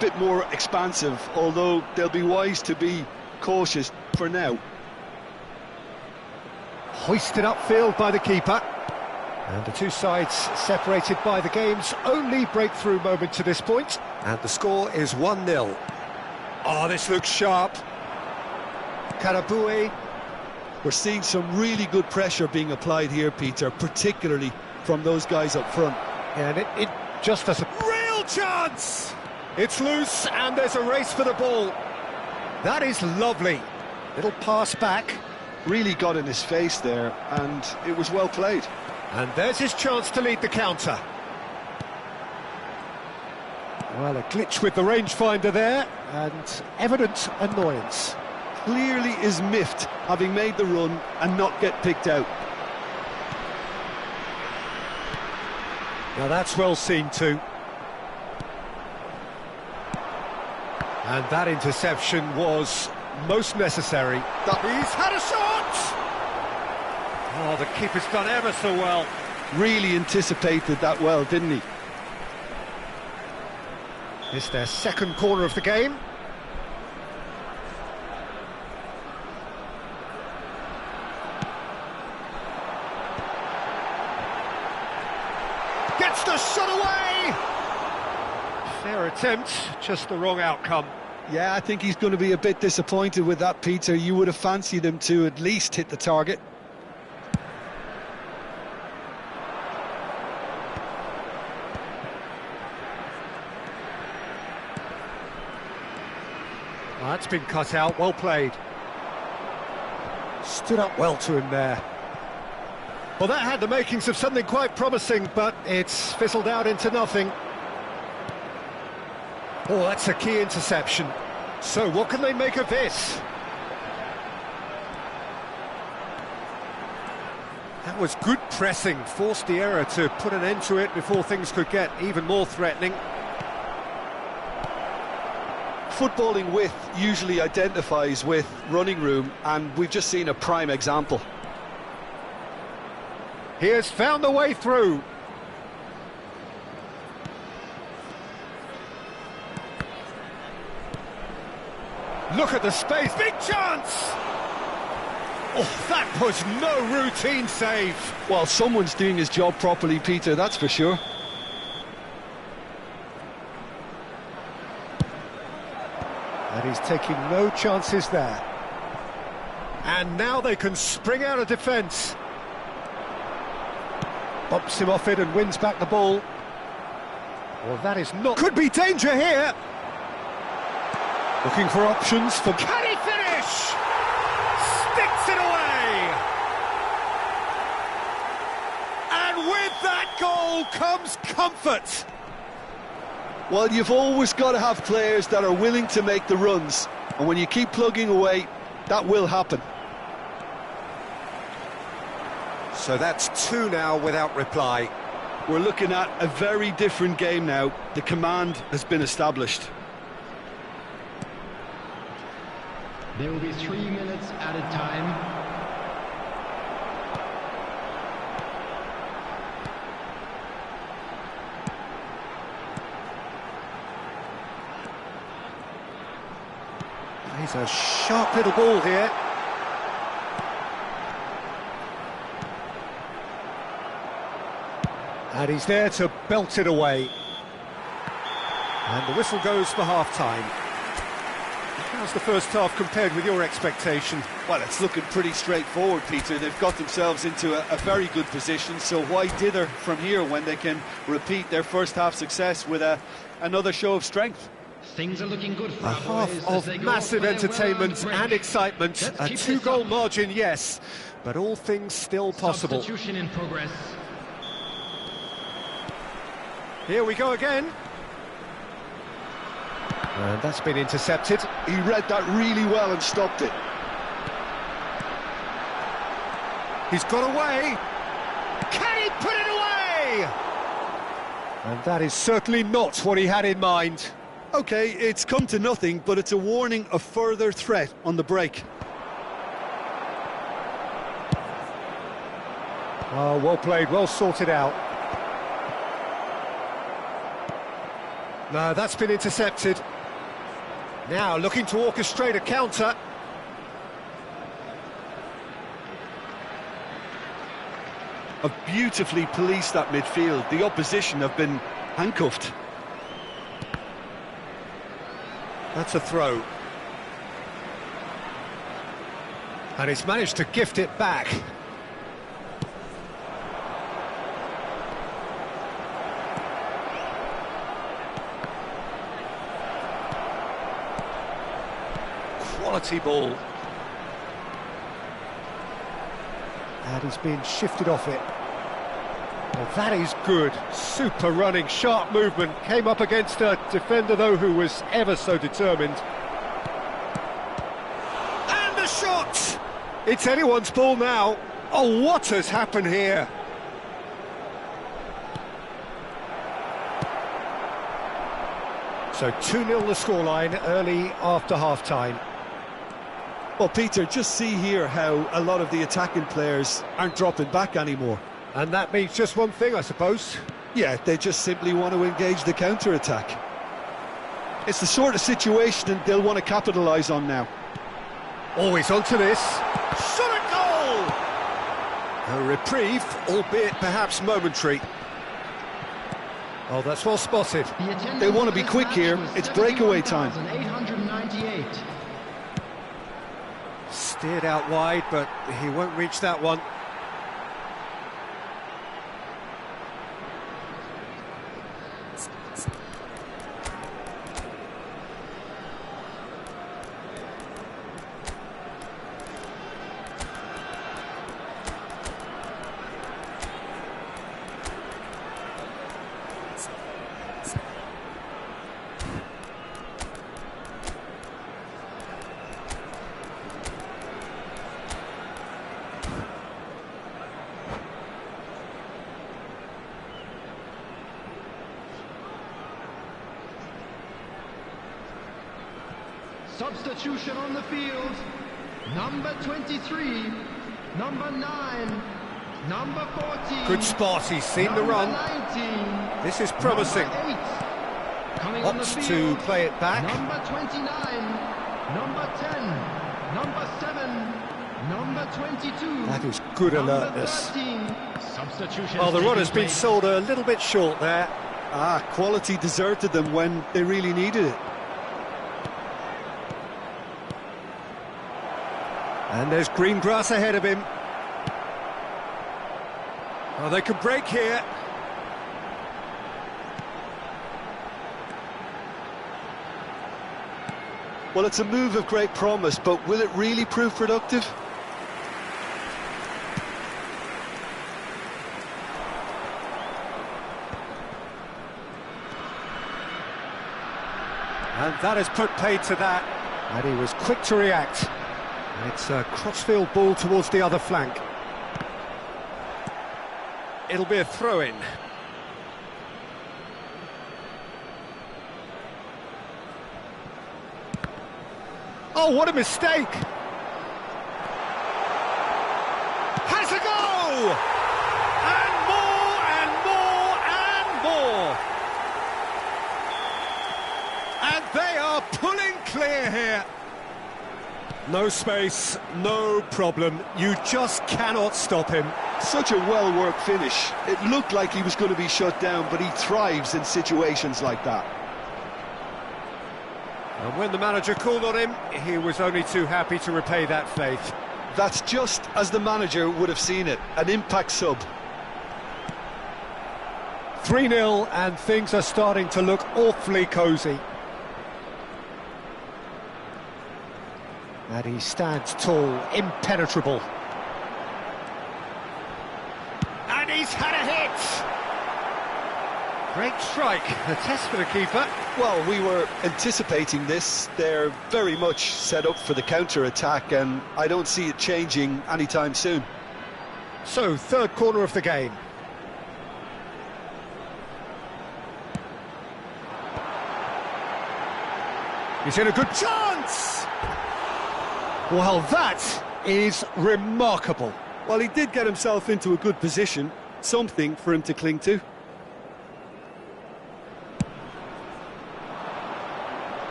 bit more expansive, although they'll be wise to be cautious for now. Hoisted upfield by the keeper. And the two sides separated by the game's only breakthrough moment to this point. And the score is 1-0. Oh, this looks sharp. Karaboué. We're seeing some really good pressure being applied here, Peter, particularly from those guys up front. Yeah, and it just has a real chance! It's loose, and there's a race for the ball. That is lovely. Little pass back. Really got in his face there, and it was well played. And there's his chance to lead the counter. Well, a glitch with the rangefinder there, and evident annoyance. Clearly is miffed, having made the run and not get picked out. Now that's well seen too. And that interception was most necessary. He's had a shot! Oh, the keeper's done ever so well. Really anticipated that well, didn't he? It's their second corner of the game. Gets the shot away! Fair attempt, just the wrong outcome. Yeah, I think he's going to be a bit disappointed with that, Peter. You would have fancied him to at least hit the target. Well, that's been cut out, well played. Stood up well to him there. Well, that had the makings of something quite promising, but it's fizzled out into nothing. Oh, that's a key interception. So, what can they make of this? That was good pressing, forced the error to put an end to it before things could get even more threatening. Footballing width usually identifies with running room, and we've just seen a prime example. He has found the way through. Look at the space, big chance! Oh, that was no routine save. Well, someone's doing his job properly, Peter, that's for sure. And he's taking no chances there. And now they can spring out of defence. Bumps him off it and wins back the ball. Well, that is not... Could be danger here! Looking for options for... Can he finish? Sticks it away! And with that goal comes comfort! Well, you've always got to have players that are willing to make the runs, and when you keep plugging away, that will happen. So that's 2 now without reply. We're looking at a very different game now. The command has been established. There will be 3 minutes added time. He's a sharp little ball here. And he's there to belt it away. And the whistle goes for half-time. How's the first half compared with your expectation? Well, it's looking pretty straightforward, Peter. They've got themselves into a very good position, so why dither from here when they can repeat their first half success with another show of strength? Things are looking good for a half of massive entertainment and excitement. A 2-goal margin, yes, but all things still possible. Substitution in progress. Here we go again. And that's been intercepted. He read that really well and stopped it. He's got away. Can he put it away? And that is certainly not what he had in mind. OK, it's come to nothing, but it's a warning of further threat on the break. Oh, well played, well sorted out. No, that's been intercepted. Now looking to orchestrate a counter. Have beautifully policed that midfield. The opposition have been handcuffed. That's a throw. And he's managed to gift it back. Quality ball. And he's been shifted off it. Well, that is good. Super running, sharp movement. Came up against a defender, though, who was ever so determined. And the shot! It's anyone's ball now. Oh, what has happened here? So 2-0 the scoreline early after half-time. Well, Peter, just see here how a lot of the attacking players aren't dropping back anymore. And that means just one thing, I suppose. Yeah, they just simply want to engage the counter-attack. It's the sort of situation they'll want to capitalise on now. Always onto this. Shot at goal! A reprieve, albeit perhaps momentary. Oh, that's well spotted. They want to be quick here. It's breakaway time. 898. Steered out wide, but he won't reach that one. Substitution on the field. Number 23, number 9, number 14. Good spot, he's seen the run. 19, This is promising. number 8. Coming on the Opts to field. play it back. Number 29, number 10, number 7, number 22. That is good number alertness. 13. Substitution. Oh, the run has been sold a little bit short there. Quality deserted them when they really needed it. And there's green grass ahead of him. Oh, they could break here. Well, it's a move of great promise, but will it really prove productive? And that has put paid to that. And he was quick to react. And it's a crossfield ball towards the other flank. It'll be a throw-in. Oh, what a mistake! Has a go! And more, and more, and more! And they are pulling clear here. No space, no problem. You just cannot stop him. Such a well-worked finish. It looked like he was going to be shut down, but he thrives in situations like that. And when the manager called on him, he was only too happy to repay that faith. That's just as the manager would have seen it, an impact sub. 3-0, and things are starting to look awfully cosy. And he stands tall, impenetrable. And he's had a hit! Great strike, a test for the keeper. Well, we were anticipating this. They're very much set up for the counter-attack, and I don't see it changing anytime soon. So, third corner of the game. He's in a good chance! Well, that is remarkable. Well, he did get himself into a good position, something for him to cling to.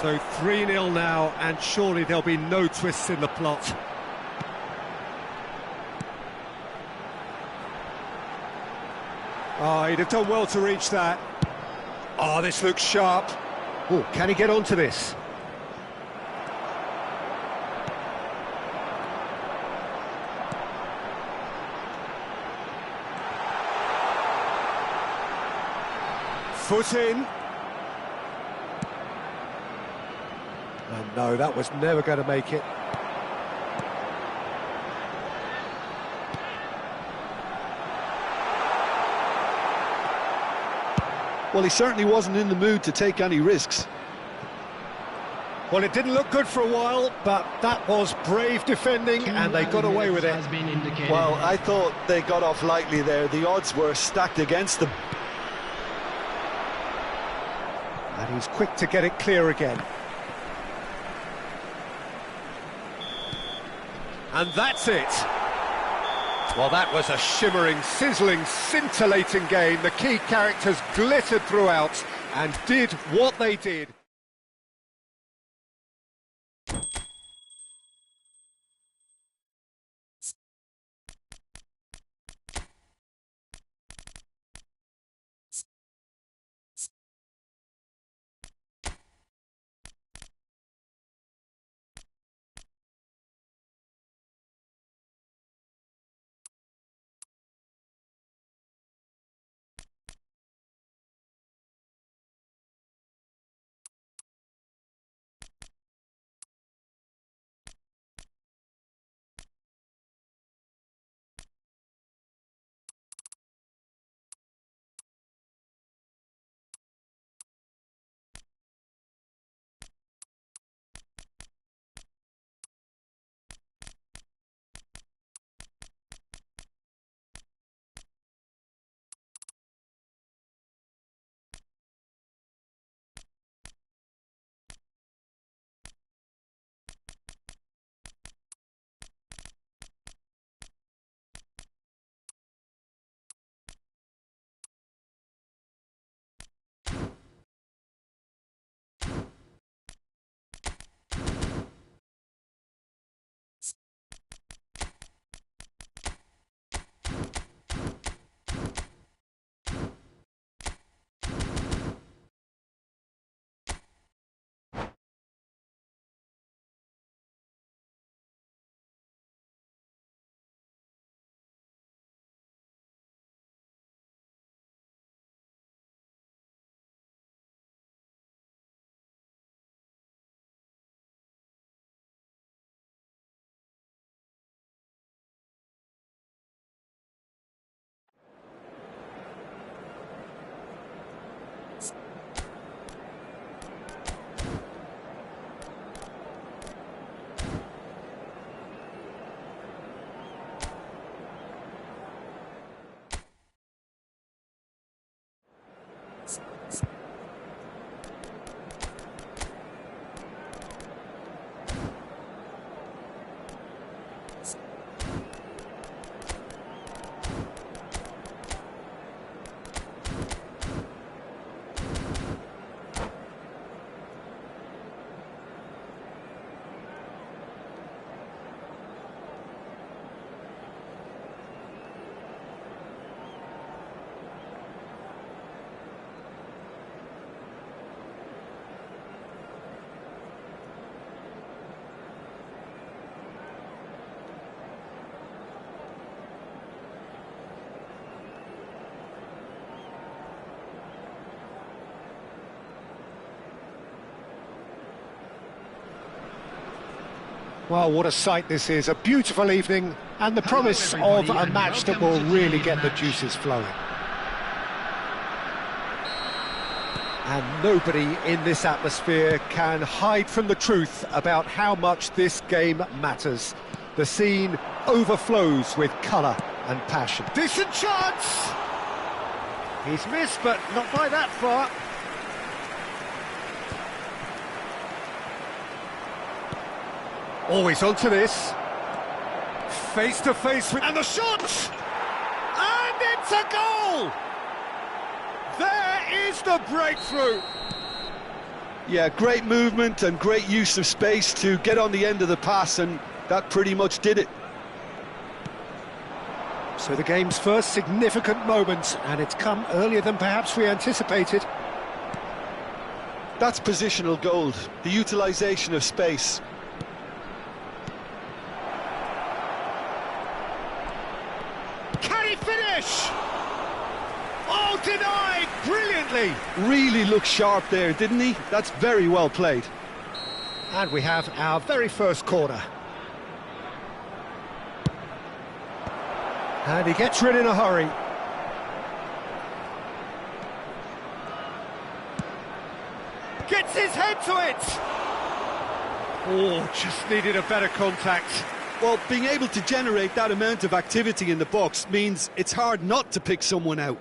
So 3-0 now, and surely there'll be no twists in the plot. Oh, he'd have done well to reach that. Oh, this looks sharp. Oh, can he get onto this? Foot in. And no, that was never going to make it. Well, he certainly wasn't in the mood to take any risks. Well, it didn't look good for a while, but that was brave defending, and they got away with it. Well, I thought they got off lightly there. The odds were stacked against them. And he's quick to get it clear again. And that's it. Well, that was a shimmering, sizzling, scintillating game. The key characters glittered throughout and did what they did. Well, what a sight this is. A beautiful evening and the promise of a match that will really get the juices flowing. And nobody in this atmosphere can hide from the truth about how much this game matters. The scene overflows with colour and passion. Decent chance! He's missed, but not by that far. Always onto this. Face to face with... And the shot! And it's a goal! There is the breakthrough! Yeah, great movement and great use of space to get on the end of the pass, and that pretty much did it. So the game's first significant moment, and it's come earlier than perhaps we anticipated. That's positional gold, the utilisation of space. Can he finish? Oh, denied brilliantly! Really looked sharp there, didn't he? That's very well played. And we have our very first corner. And he gets rid in a hurry. Gets his head to it! Oh, just needed a better contact. Well, being able to generate that amount of activity in the box means it's hard not to pick someone out.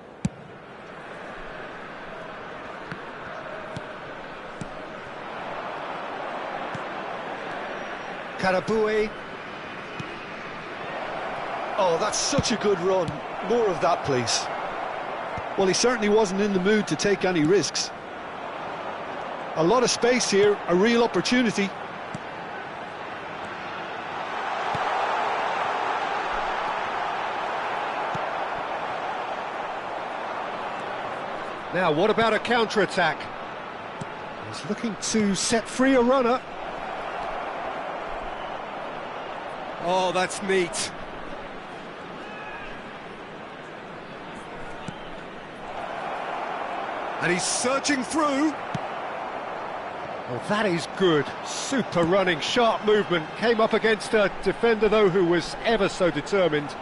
Karaboué. Oh, that's such a good run. More of that, please. Well, he certainly wasn't in the mood to take any risks. A lot of space here, a real opportunity. Now, what about a counter-attack? He's looking to set free a runner. Oh, that's neat. And he's searching through. Well, that is good. Super running, sharp movement. Came up against a defender, though, who was ever so determined.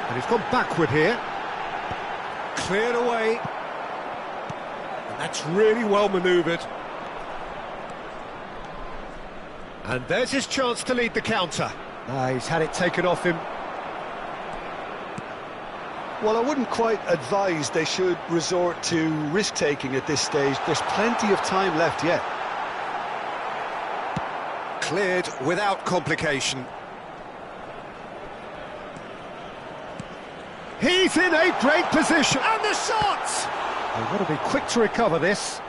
And he's gone backward here. Cleared away. And that's really well manoeuvred. And there's his chance to lead the counter. He's had it taken off him. Well, I wouldn't quite advise they should resort to risk-taking at this stage. There's plenty of time left yet. Cleared without complication. He's in a great position. And the shot! They've got to be quick to recover this.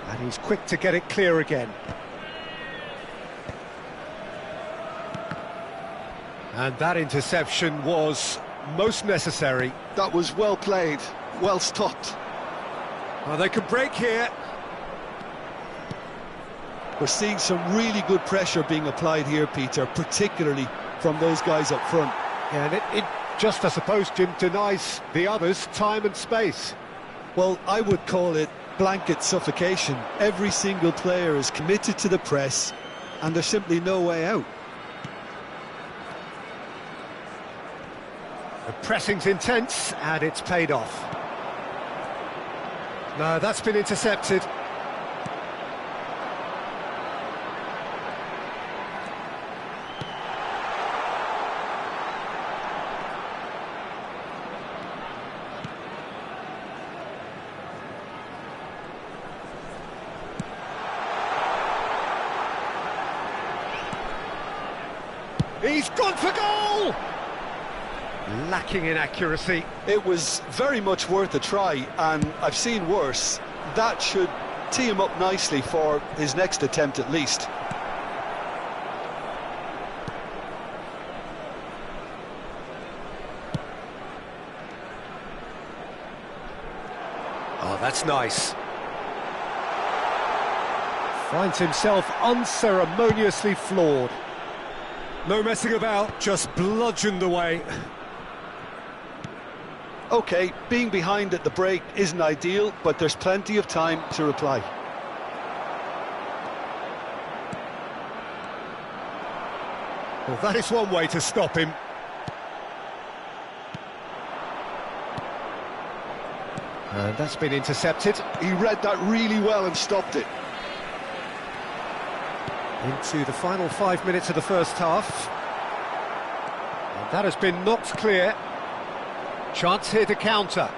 And he's quick to get it clear again. And that interception was most necessary. That was well played, well stopped. Well, they could break here. We're seeing some really good pressure being applied here, Peter, particularly from those guys up front. Yeah, and it just, I suppose, Jim, denies the others time and space. Well, I would call it blanket suffocation. Every single player is committed to the press, and there's simply no way out. The pressing's intense, and it's paid off. No, that's been intercepted. He's gone for goal! Lacking in accuracy. It was very much worth a try, and I've seen worse. That should tee him up nicely for his next attempt at least. Oh, that's nice. Finds himself unceremoniously floored. No messing about, just bludgeoned away. OK, being behind at the break isn't ideal, but there's plenty of time to reply. Well, that is one way to stop him. And that's been intercepted. He read that really well and stopped it. Into the final 5 minutes of the first half. And that has been knocked clear. Chance here to counter.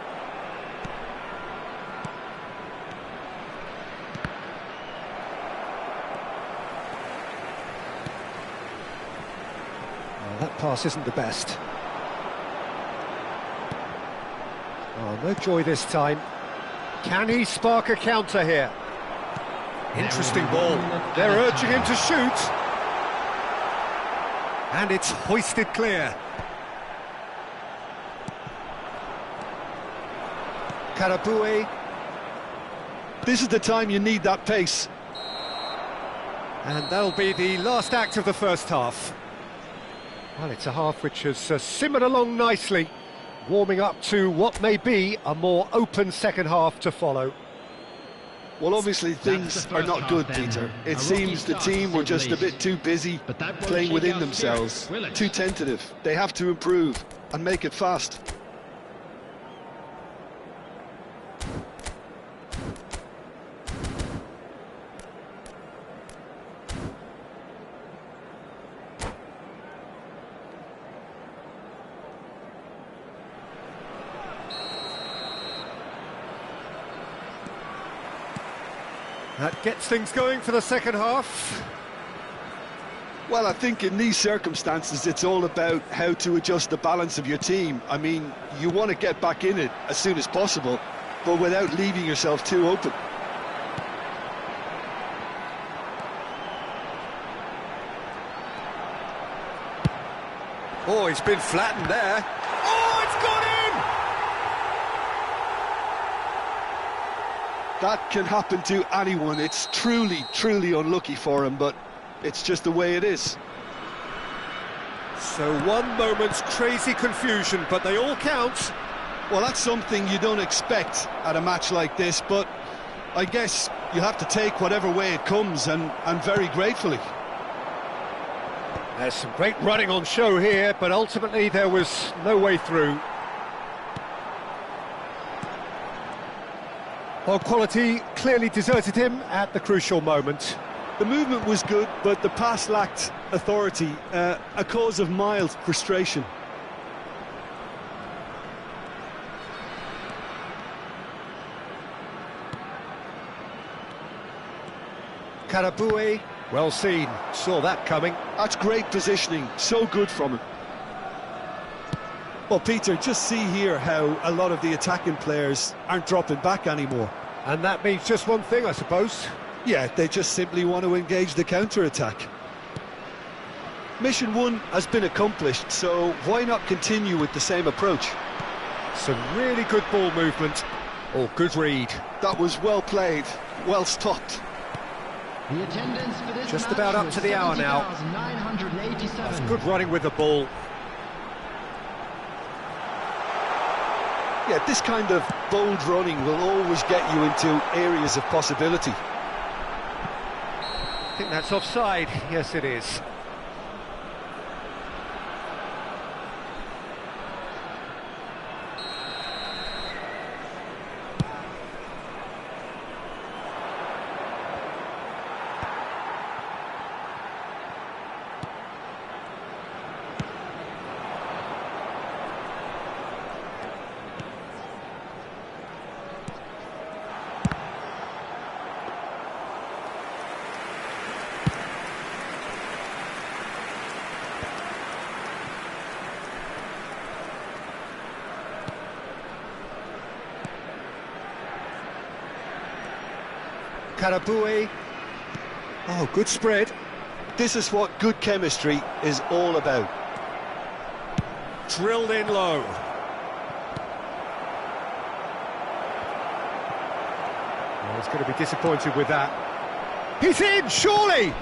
Well, that pass isn't the best. Oh, no joy this time. Can he spark a counter here? Interesting ball. They're urging him to shoot. And it's hoisted clear. Karaboué. This is the time you need that pace. And that'll be the last act of the first half. Well, it's a half which has simmered along nicely, warming up to what may be a more open second half to follow. Well, obviously things are not good, Peter. It seems the team were just a bit too busy playing within themselves, too tentative. They have to improve and make it fast. That gets things going for the second half. Well, I think in these circumstances, it's all about how to adjust the balance of your team. I mean, you want to get back in it as soon as possible, but without leaving yourself too open. Oh, he's been flattened there. Oh, it's gone in! That can happen to anyone. It's truly, truly unlucky for him, but it's just the way it is. So one moment's crazy confusion, but they all count. Well, that's something you don't expect at a match like this, but I guess you have to take whatever way it comes, and very gratefully. There's some great running on show here, but ultimately there was no way through. Well, quality clearly deserted him at the crucial moment. The movement was good, but the pass lacked authority, a cause of mild frustration. Karaboué, well seen, saw that coming. That's great positioning, so good from him. Well, Peter, just see here how a lot of the attacking players aren't dropping back anymore. And that means just one thing, I suppose. Yeah, they just simply want to engage the counter-attack. Mission 1 has been accomplished, so why not continue with the same approach? Some really good ball movement. Oh, good read. That was well played, well stopped. The attendance for this Just match about up was to the hour now. 70,987. That's good running with the ball. Yeah, this kind of bold running will always get you into areas of possibility. I think that's offside. Yes, it is. Karaboué. Oh, good spread. This is what good chemistry is all about. Drilled in low. Well, he's going to be disappointed with that. He's in, surely!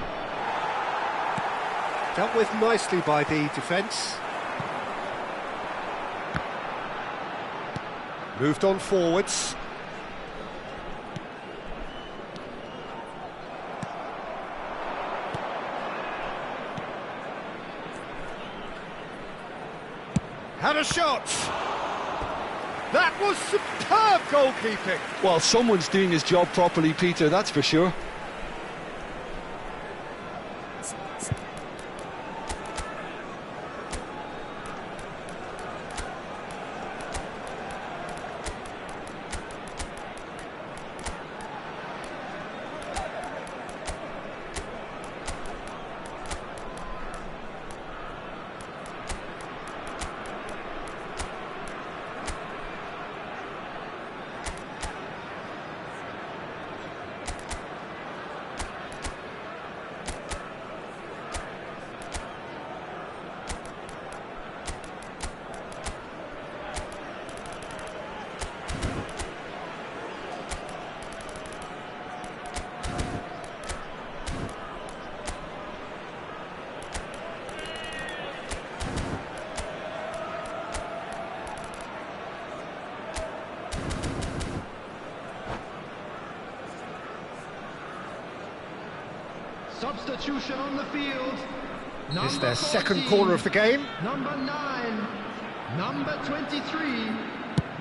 Dealt with nicely by the defence. Moved on forwards. Had a shot! That was superb goalkeeping! Well, someone's doing his job properly, Peter, that's for sure. Substitution on the field. It's their Number second 14, corner of the game. Number 9, number 23,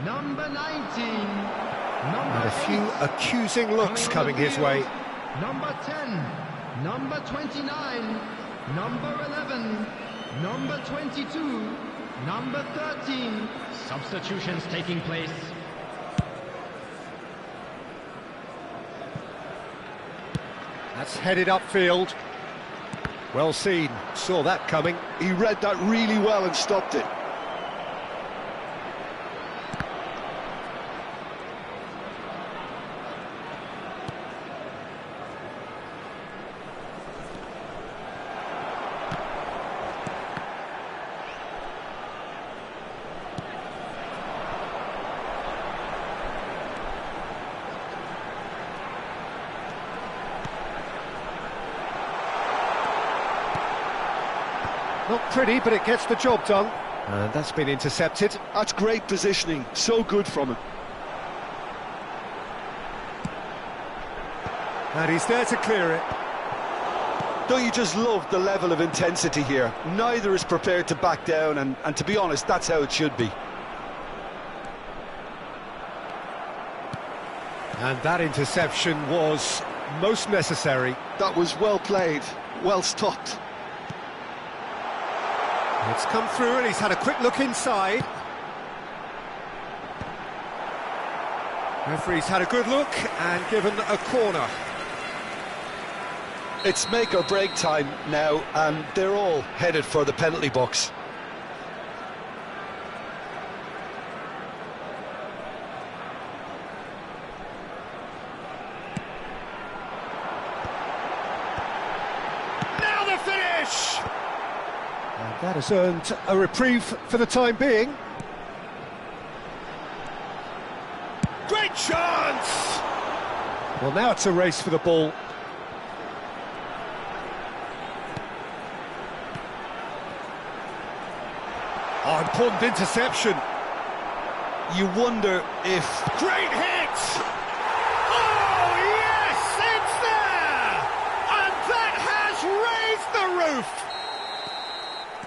number 19, number And a few 8, accusing looks coming his way. Number 10, number 29, number 11, number 22, number 13. Substitutions taking place. That's headed upfield. Well seen, saw that coming. He read that really well and stopped it. Not pretty, but it gets the job done. And that's been intercepted. That's great positioning, so good from him. And he's there to clear it. Don't you just love the level of intensity here? Neither is prepared to back down, and to be honest, that's how it should be. And that interception was most necessary. That was well played, well stopped. It's come through and he's had a quick look inside. Referee's had a good look and given a corner. It's make or break time now, and they're all headed for the penalty box. Now the finish! And that has earned a reprieve for the time being. Great chance! Well, now it's a race for the ball. Oh, important interception. You wonder if... Great hit! Oh, yes! It's there! And that has raised the roof!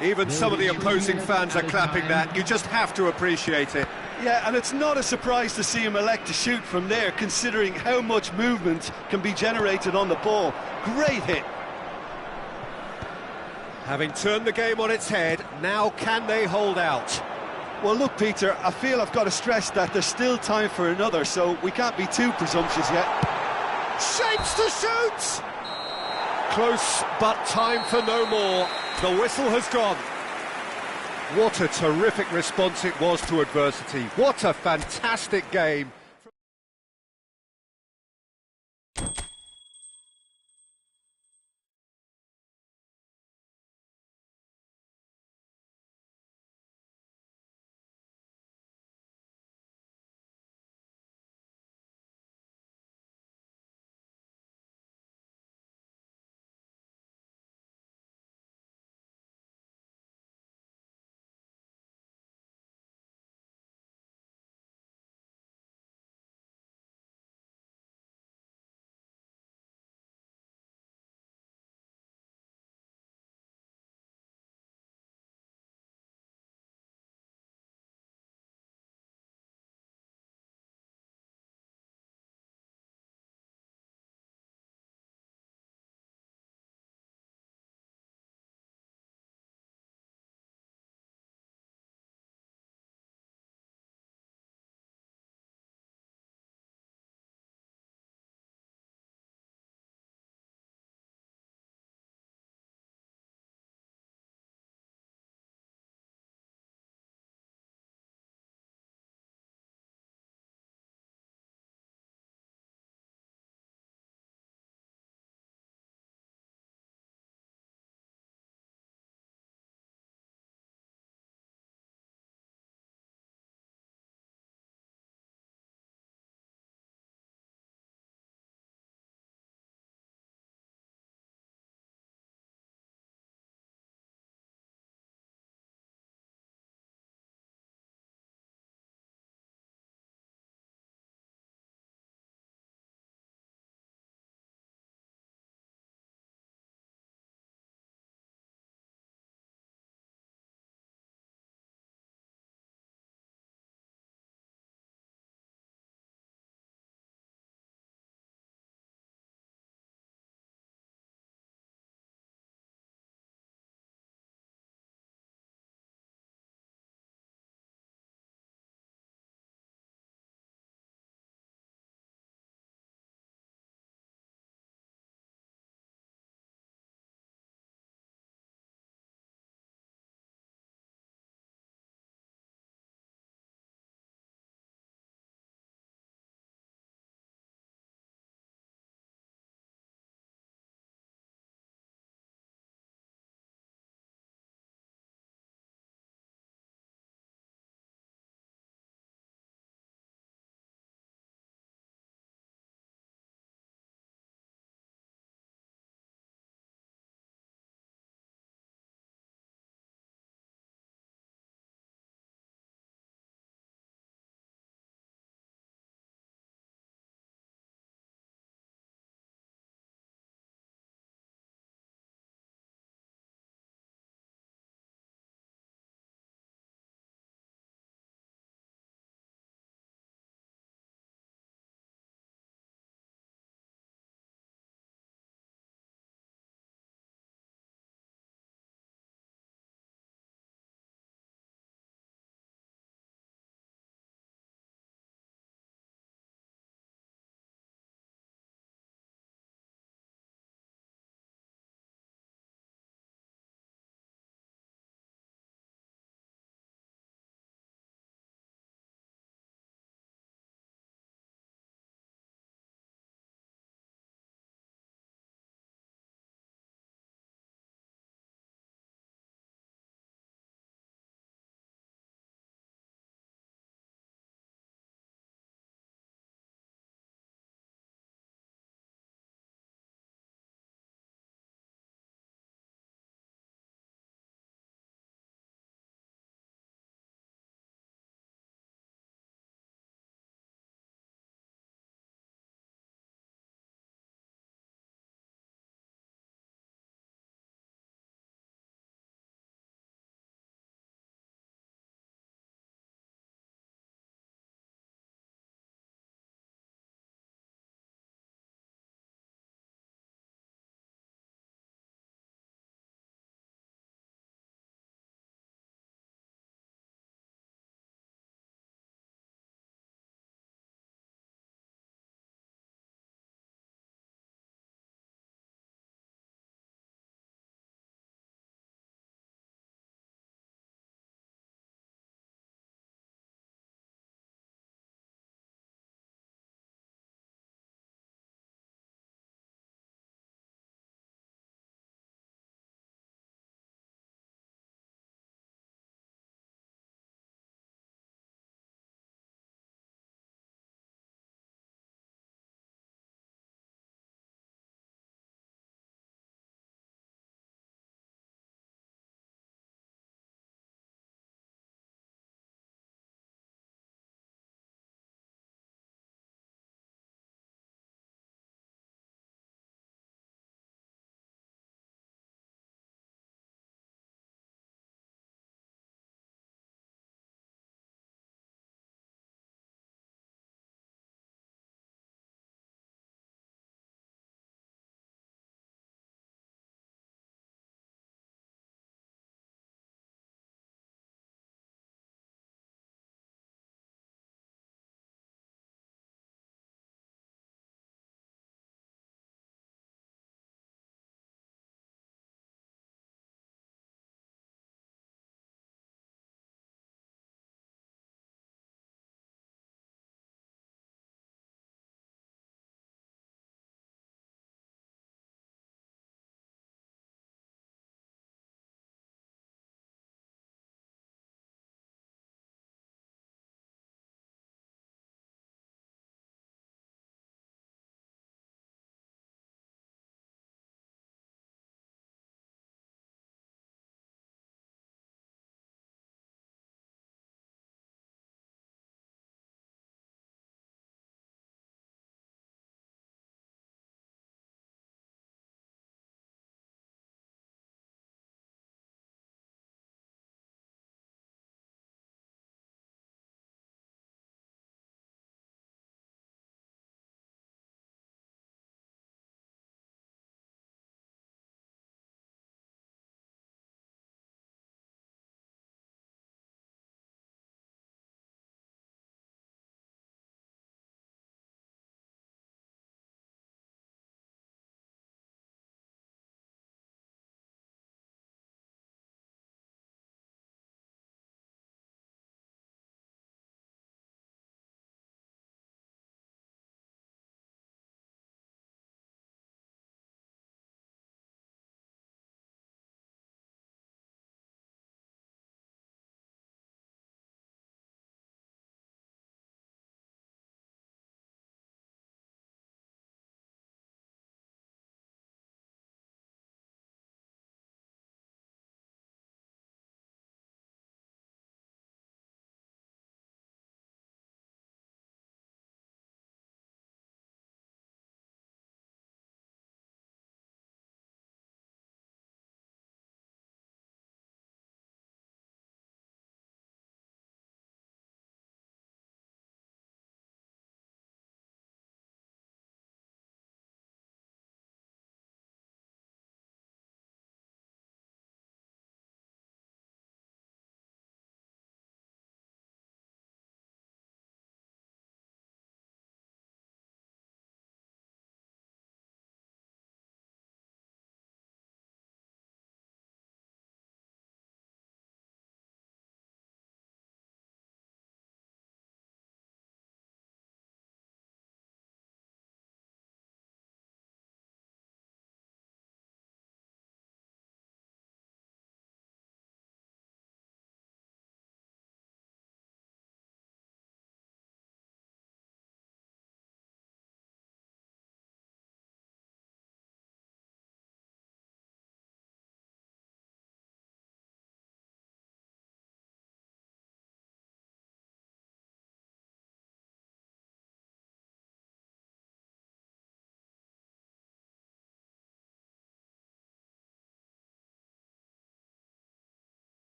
Even some of the opposing fans are clapping that. You just have to appreciate it. Yeah, and it's not a surprise to see him elect to shoot from there, considering how much movement can be generated on the ball. Great hit. Having turned the game on its head, now can they hold out? Well, look, Peter, I feel I've got to stress that there's still time for another, so we can't be too presumptuous yet. Shapes to shoot! Close, but time for no more. The whistle has gone. What a terrific response it was to adversity. What a fantastic game.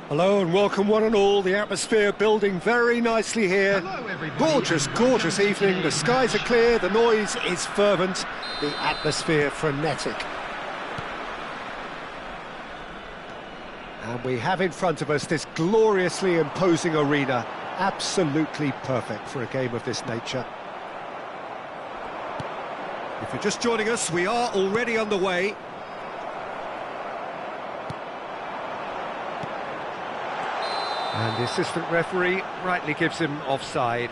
Hello and welcome one and all. The atmosphere building very nicely here. Hello, everybody. Gorgeous, gorgeous evening. The skies are clear, the noise is fervent, the atmosphere frenetic. And we have in front of us this gloriously imposing arena. Absolutely perfect for a game of this nature. If you're just joining us, we are already underway. And the assistant referee rightly gives him offside.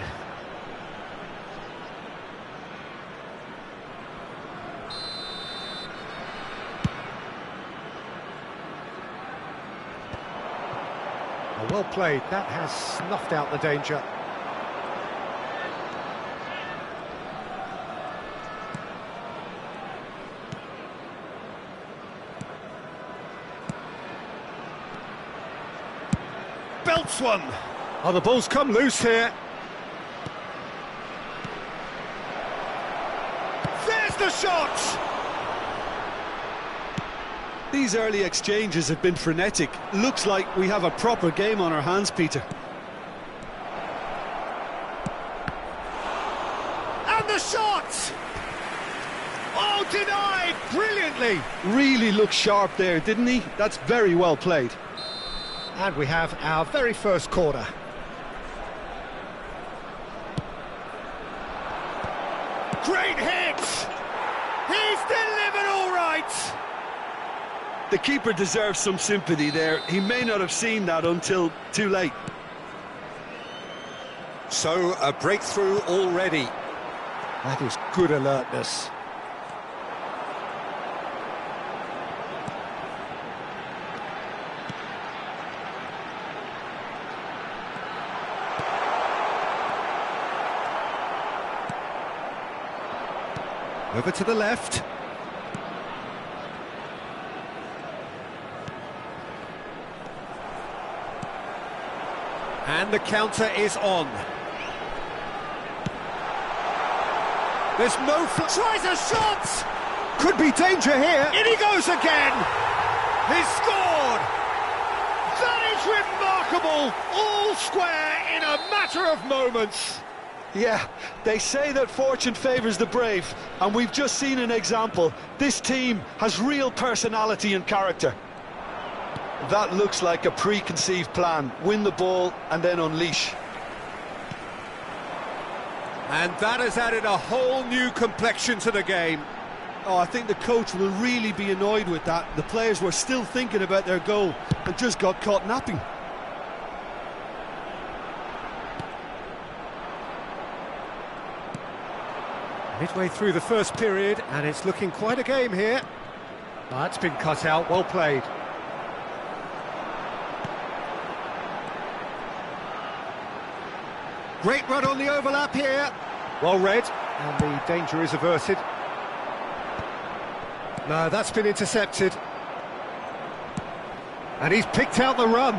Well played, that has snuffed out the danger. Belts one. Oh, the ball's come loose here. There's the shot! These early exchanges have been frenetic. Looks like we have a proper game on our hands, Peter. And the shot! Oh, denied brilliantly! Really looked sharp there, didn't he? That's very well played. And we have our very first corner. Great hit! He's delivered all right! The keeper deserves some sympathy there. He may not have seen that until too late. So, a breakthrough already. That is good alertness. Over to the left. And the counter is on. There's no... Tries a shot! Could be danger here. In he goes again! He's scored! That is remarkable! All square in a matter of moments. Yeah, they say that fortune favours the brave, and we've just seen an example. This team has real personality and character. That looks like a preconceived plan. Win the ball and then unleash. And that has added a whole new complexion to the game. Oh, I think the coach will really be annoyed with that. The players were still thinking about their goal and just got caught napping. Midway through the first period, and it's looking quite a game here. That's been cut out, well played. Great run on the overlap here. Well read, and the danger is averted. No, that's been intercepted. And he's picked out the run.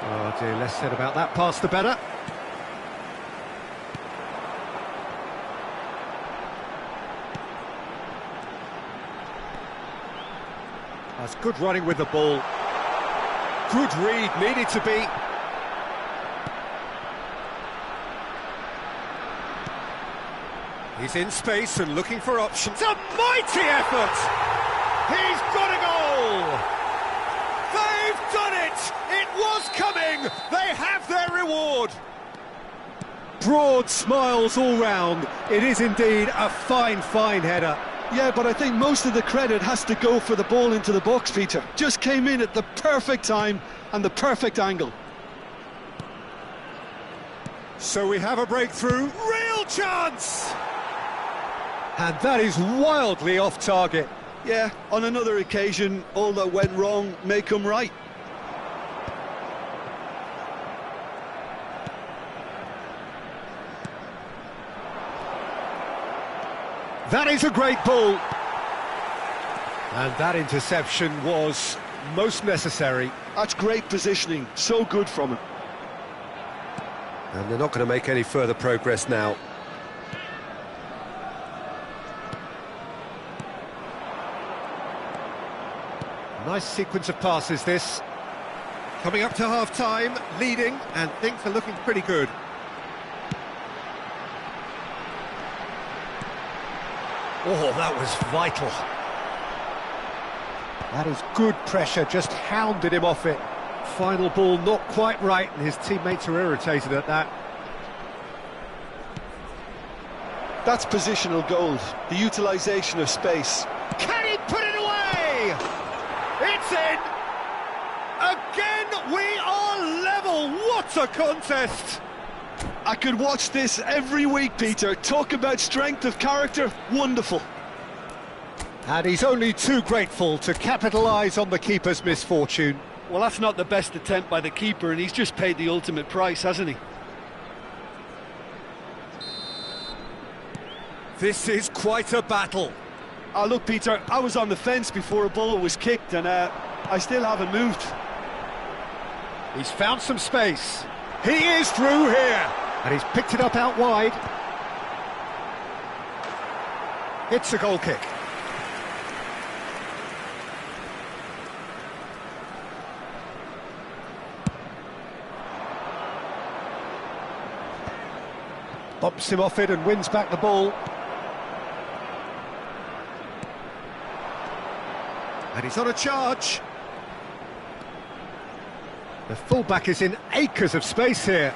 Oh dear, less said about that pass the better. That's good running with the ball. Good read, needed to be. He's in space and looking for options. A mighty effort! He's got a goal! They've done it! It was coming! They have their reward! Broad smiles all round. It is indeed a fine, fine header. Yeah, but I think most of the credit has to go for the ball into the box, Peter. Just came in at the perfect time and the perfect angle. So we have a breakthrough. Real chance! And that is wildly off target. Yeah, on another occasion, all that went wrong may come right. That is a great ball. And that interception was most necessary. That's great positioning, so good from him. And they're not going to make any further progress now. Nice sequence of passes, this. Coming up to half-time, leading, and things are looking pretty good. Oh, that was vital. That is good pressure, just hounded him off it. Final ball not quite right, and his teammates are irritated at that. That's positional gold, the utilisation of space. Can he put it away? It's in! Again, we are level! What a contest! I could watch this every week, Peter. Talk about strength of character, wonderful. And he's only too grateful to capitalise on the keeper's misfortune. Well, that's not the best attempt by the keeper, and he's just paid the ultimate price, hasn't he? This is quite a battle. Oh, look, Peter, I was on the fence before a ball was kicked, and I still haven't moved. He's found some space. He is through here. And he's picked it up out wide. It's a goal kick. Bumps him off it and wins back the ball. And he's on a charge. The fullback is in acres of space here.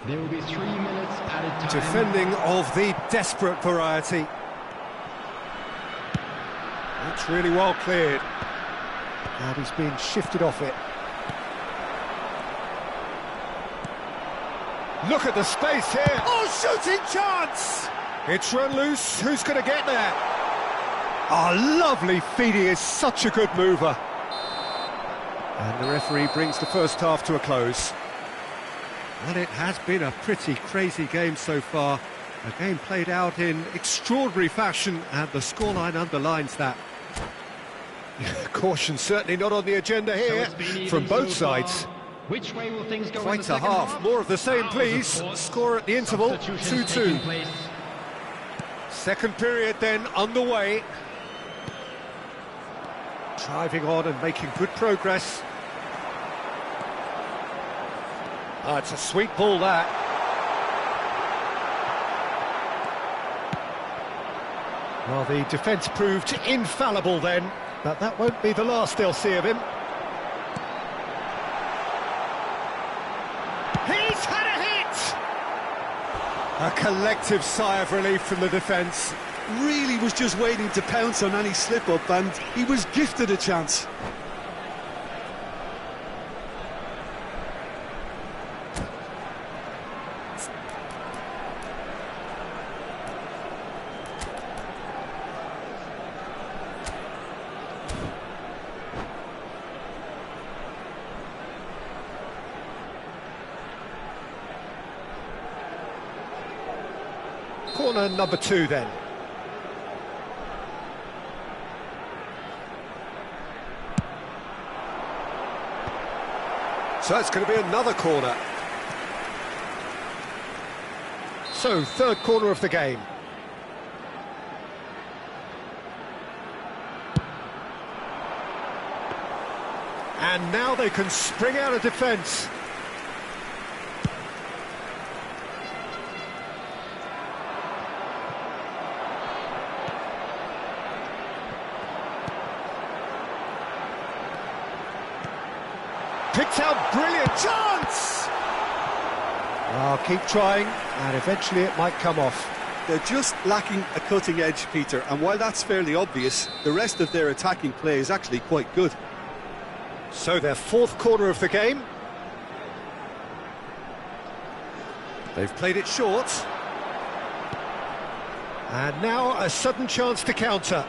There will be 3 minutes added time. Defending of the desperate variety. That's really well cleared. And he's being shifted off it. Look at the space here. Oh, shooting chance! It's run loose. Who's going to get there? Oh, lovely feed. He is such a good mover. And the referee brings the first half to a close. Well, it has been a pretty crazy game so far. A game played out in extraordinary fashion, and the scoreline underlines that. Caution certainly not on the agenda here from both sides. Which way will things go? Quite a half. More of the same, please. Score at the interval, 2-2. Second period then underway. Driving on and making good progress. Oh, it's a sweet ball, that. Well, the defence proved infallible then, but that won't be the last they'll see of him. He's had a hit! A collective sigh of relief from the defence. Really was just waiting to pounce on any slip-up, and he was gifted a chance. Corner number 2 then. So it's going to be another corner. So, third corner of the game. And now they can spring out of defence. Picked out, brilliant chance! I'll keep trying, and eventually it might come off. They're just lacking a cutting edge, Peter, and while that's fairly obvious, the rest of their attacking play is actually quite good. So their fourth corner of the game. They've played it short. And now a sudden chance to counter.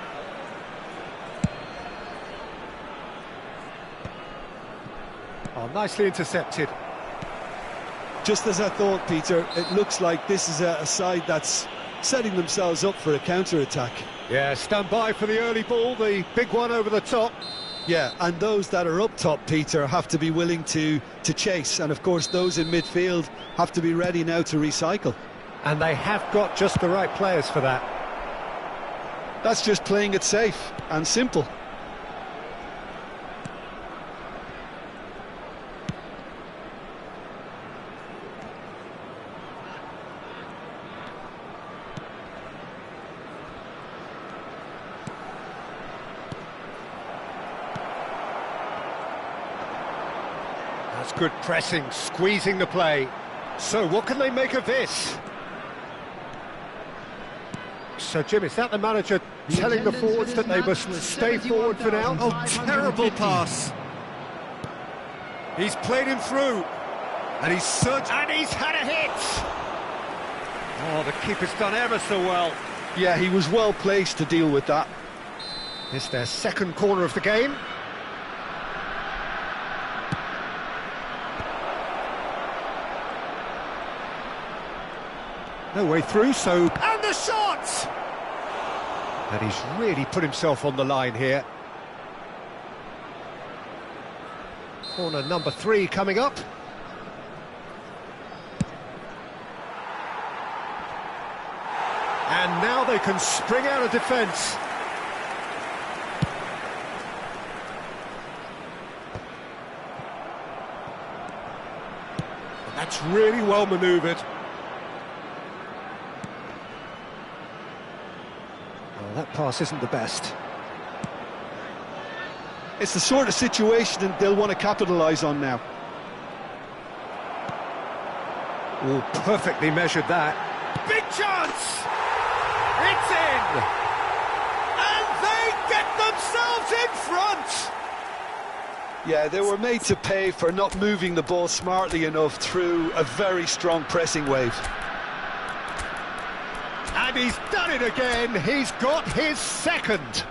Oh, nicely intercepted. Just as I thought, Peter, it looks like this is a side that's setting themselves up for a counter-attack. Yeah, stand by for the early ball, the big one over the top. Yeah, and those that are up top, Peter, have to be willing to chase. And, of course, those in midfield have to be ready now to recycle. And they have got just the right players for that. That's just playing it safe and simple. That's good pressing, squeezing the play. So what can they make of this? So Jim, is that the manager telling the forwards that they must stay forward for now? Oh, terrible pass. He's played him through. And he's searched. And he's had a hit! Oh, the keeper's done ever so well. Yeah, he was well placed to deal with that. It's their second corner of the game. No way through, so... And the shot! And he's really put himself on the line here. Corner number 3 coming up. And now they can spring out of defence. And that's really well manoeuvred. Well, that pass isn't the best. It's the sort of situation that they'll want to capitalise on now. Oh, perfectly measured that. Big chance! It's in! And they get themselves in front! Yeah, they were made to pay for not moving the ball smartly enough through a very strong pressing wave. And he's done it again. He's got his second.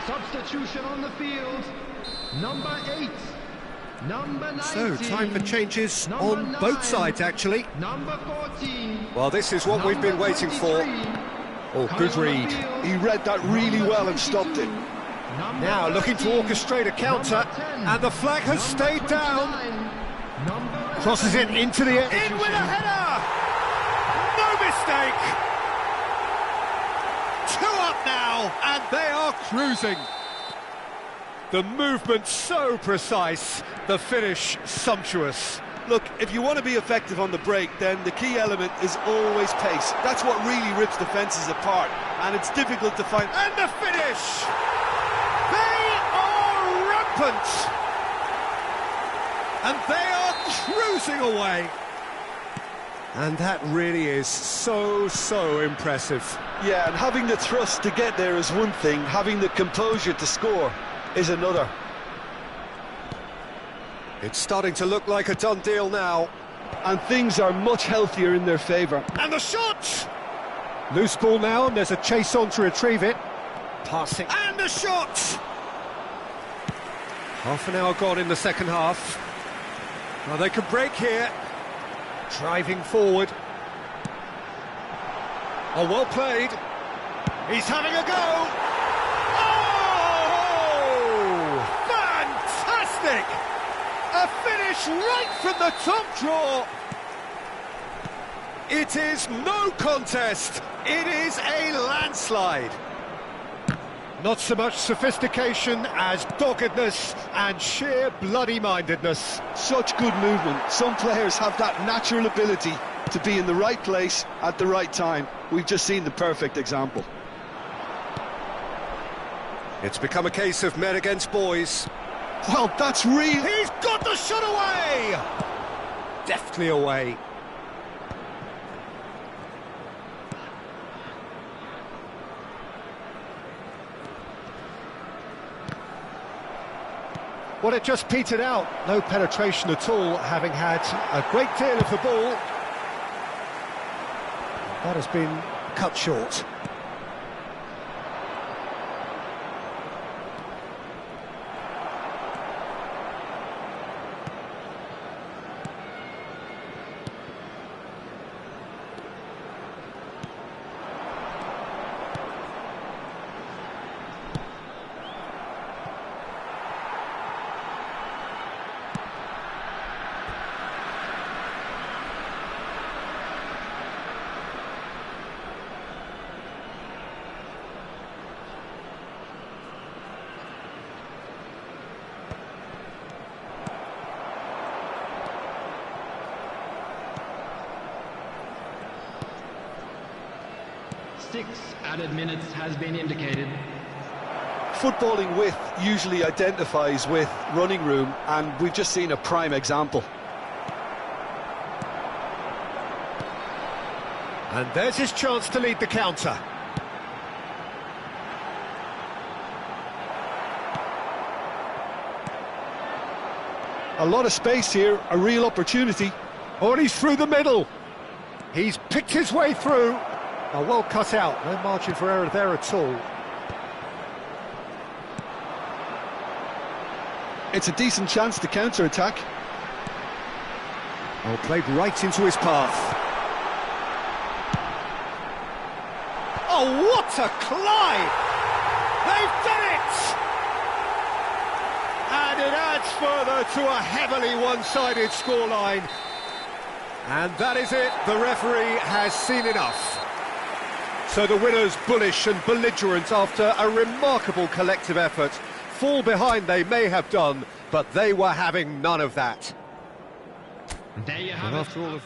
Substitution on the field, number 8, number 19. So, time for changes on both sides, actually. Number 14. Well, this is what we've been waiting for. Oh, good read. He read that really well and stopped it. Now looking to orchestrate a counter, and the flag has stayed down. Crosses it into the end. In with a header! No mistake! 2 up now, and they are cruising. The movement so precise, the finish sumptuous. Look, if you want to be effective on the break, then the key element is always pace. That's what really rips defences apart, and it's difficult to find. And the finish! They are rampant! And they are cruising away. And that really is so impressive. Yeah, and having the thrust to get there is one thing, having the composure to score is another. It's starting to look like a done deal now. And things are much healthier in their favour. And the shot! Loose ball now, and there's a chase on to retrieve it. Passing. And the shot! Half an hour gone in the second half. Well, they could break here. Driving forward. Oh, well played. He's having a go. Oh! Fantastic! A finish right from the top draw. It is no contest. It is a landslide. Not so much sophistication as doggedness and sheer bloody-mindedness. Such good movement. Some players have that natural ability to be in the right place at the right time. We've just seen the perfect example. It's become a case of men against boys. Well, that's real. He's got the shot away! Deftly away. Well, it just petered out. No penetration at all, having had a great deal of the ball. That has been cut short. Six added minutes has been indicated. Footballing width usually identifies with running room, and we've just seen a prime example. And there's his chance to lead the counter. A lot of space here, a real opportunity. Oh, and he's through the middle. He's picked his way through. Oh, well cut out, no margin for error there at all. It's a decent chance to counter-attack. Oh, played right into his path. Oh, what a climb! They've done it! And it adds further to a heavily one-sided scoreline. And that is it, the referee has seen enough. So the winners, bullish and belligerent after a remarkable collective effort. Fall behind they may have done, but they were having none of that. There you have And it. after all of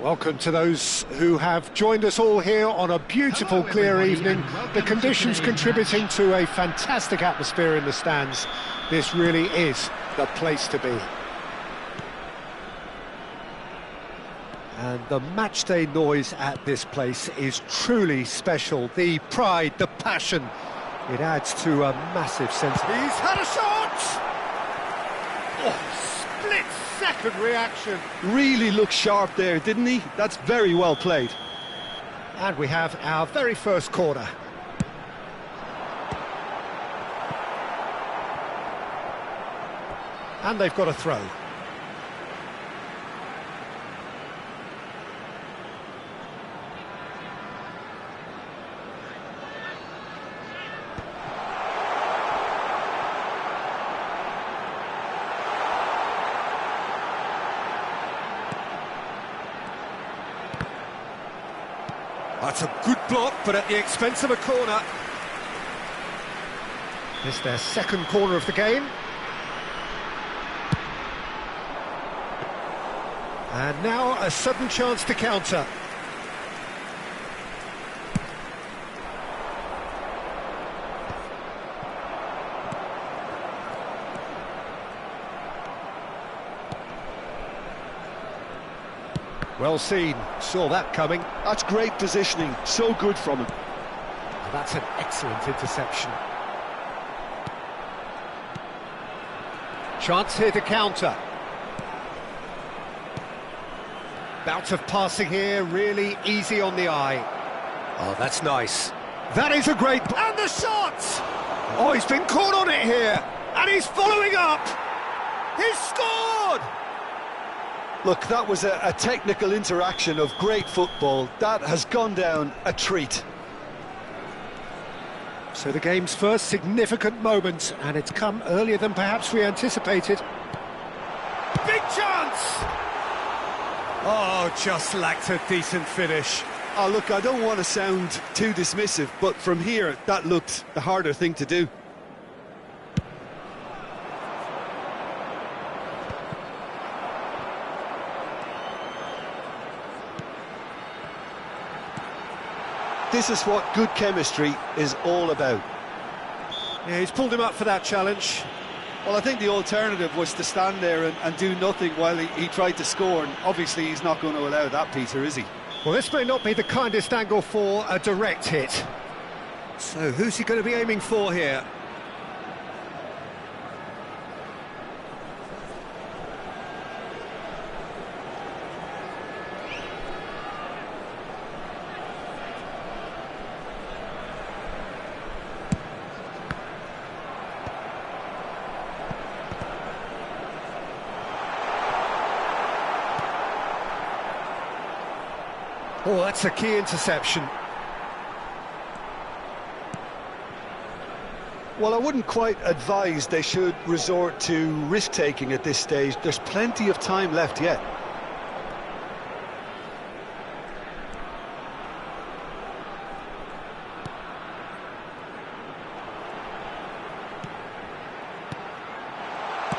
Welcome to those who have joined us all here on a beautiful, Hello, clear everybody, evening. and welcome The to conditions today's contributing to a fantastic atmosphere in the stands. This really is the place to be. And the matchday noise at this place is truly special. The pride, the passion, it adds to a massive sense. He's had a shot! Oh, split-second reaction. Really looked sharp there, didn't he? That's very well played. And we have our very first corner. And they've got a throw. That's a good block, but at the expense of a corner. It's their second corner of the game. And now a sudden chance to counter. Well seen, saw that coming. That's great positioning, so good from him. That's an excellent interception. Chance here to counter. Bout of passing here, really easy on the eye. Oh, that's nice. That is a great... And the shot! Oh, he's been caught on it here. And he's following up. He's scored! Look, that was a technical interaction of great football. That has gone down a treat. So the game's first significant moment, and it's come earlier than perhaps we anticipated. Big chance! Oh, just lacked a decent finish. Oh, look, I don't want to sound too dismissive, but from here, that looked the harder thing to do. This is what good chemistry is all about. Yeah, he's pulled him up for that challenge. Well, I think the alternative was to stand there and do nothing while he tried to score, and obviously he's not going to allow that, Peter, is he? Well, this may not be the kindest angle for a direct hit. So who's he going to be aiming for here? Oh, that's a key interception. Well, I wouldn't quite advise they should resort to risk-taking at this stage. There's plenty of time left yet.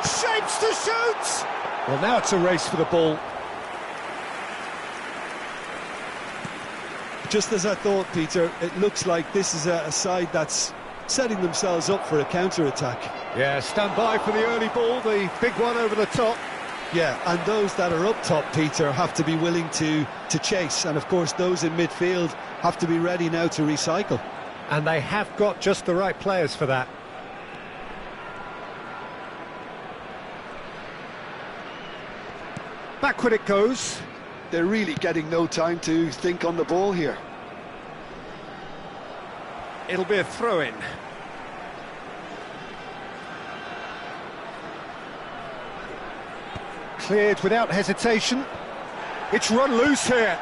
Shapes to shoot! Well, now it's a race for the ball. Just as I thought, Peter, it looks like this is a side that's setting themselves up for a counter-attack. Yeah, stand by for the early ball, the big one over the top. Yeah, and those that are up top, Peter, have to be willing to chase. And, of course, those in midfield have to be ready now to recycle. And they have got just the right players for that. Backward it goes. They're really getting no time to think on the ball here. It'll be a throw-in. Cleared without hesitation. It's run loose here.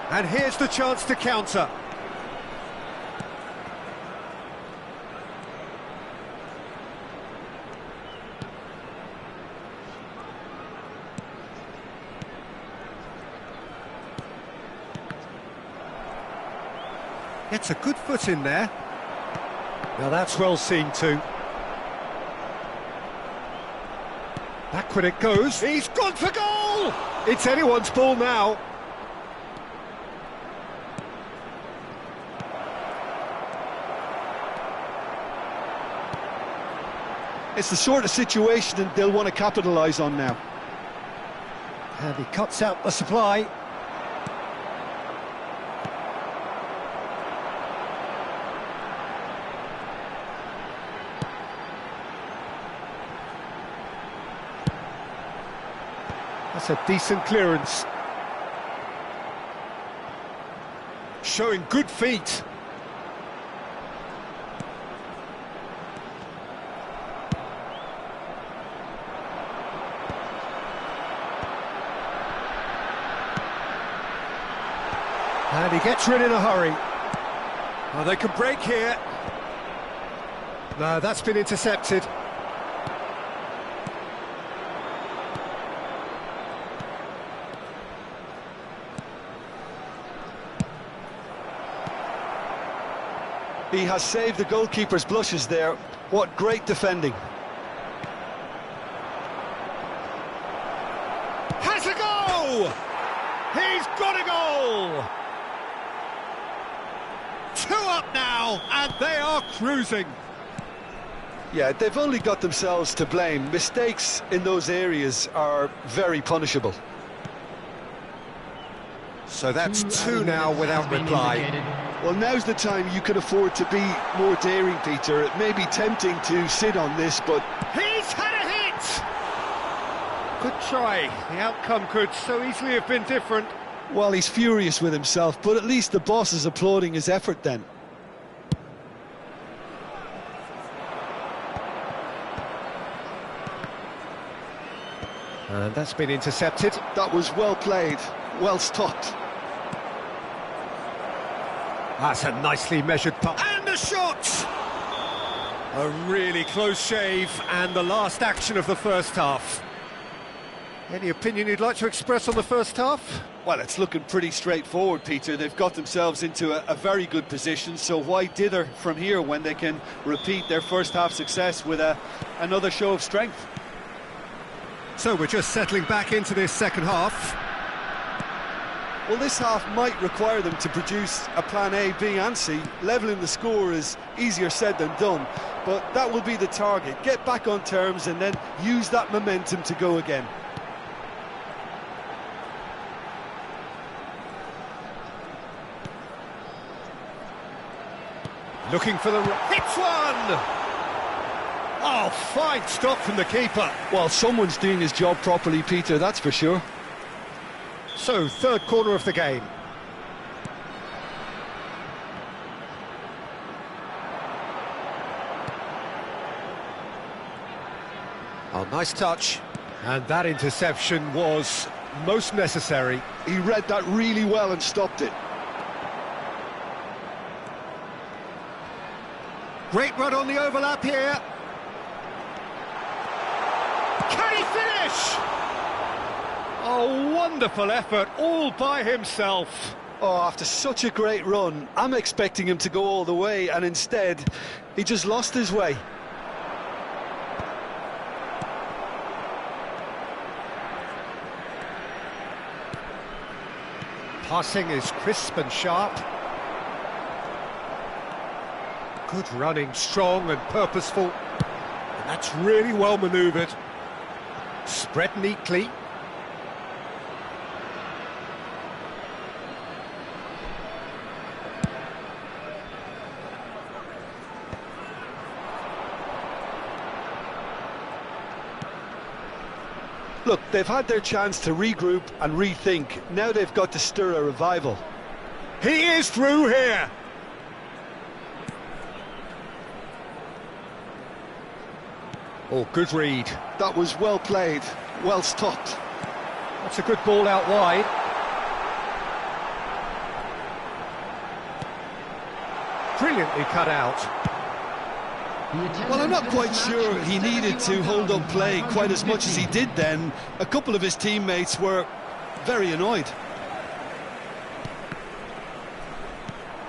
And here's the chance to counter. Gets a good foot in there. Now that's well seen too. Backward it goes. He's gone for goal! It's anyone's ball now. It's the sort of situation that they'll want to capitalise on now. And he cuts out the supply. That's a decent clearance. Showing good feet. And he gets rid in a hurry. Oh, they can break here. No, that's been intercepted. He has saved the goalkeeper's blushes there. What great defending. Has a goal! He's got a goal! 2 up now, and they are cruising. Yeah, they've only got themselves to blame. Mistakes in those areas are very punishable. So that's 2 now without reply. Well, now's the time you can afford to be more daring, Peter. It may be tempting to sit on this, but... He's had a hit! Good try. The outcome could so easily have been different. Well, he's furious with himself, but at least the boss is applauding his effort then. And that's been intercepted. That was well played, well stopped. That's a nicely measured putt. And a shot! A really close shave, and the last action of the first half. Any opinion you'd like to express on the first half? Well, it's looking pretty straightforward, Peter. They've got themselves into a very good position, so why dither from here when they can repeat their first half success with another show of strength? So we're just settling back into this second half. Well, this half might require them to produce a plan A, B and C. Levelling the score is easier said than done, but that will be the target. Get back on terms and then use that momentum to go again. Looking for the... Hits one! Oh, fine stop from the keeper. Well, someone's doing his job properly, Peter, that's for sure. So, third corner of the game. Oh, nice touch. And that interception was most necessary. He read that really well and stopped it. Great run on the overlap here. Can he finish? Oh, wonderful effort, all by himself. Oh, after such a great run, I'm expecting him to go all the way, and instead, he just lost his way. Passing is crisp and sharp. Good running, strong and purposeful. And that's really well manoeuvred. Spread neatly. Look, they've had their chance to regroup and rethink. Now they've got to stir a revival. He is through here. Oh, good read. That was well played, well stopped. That's a good ball out wide. Brilliantly cut out. Well, I'm not quite sure he needed to hold up play quite as much as he did then. A couple of his teammates were very annoyed.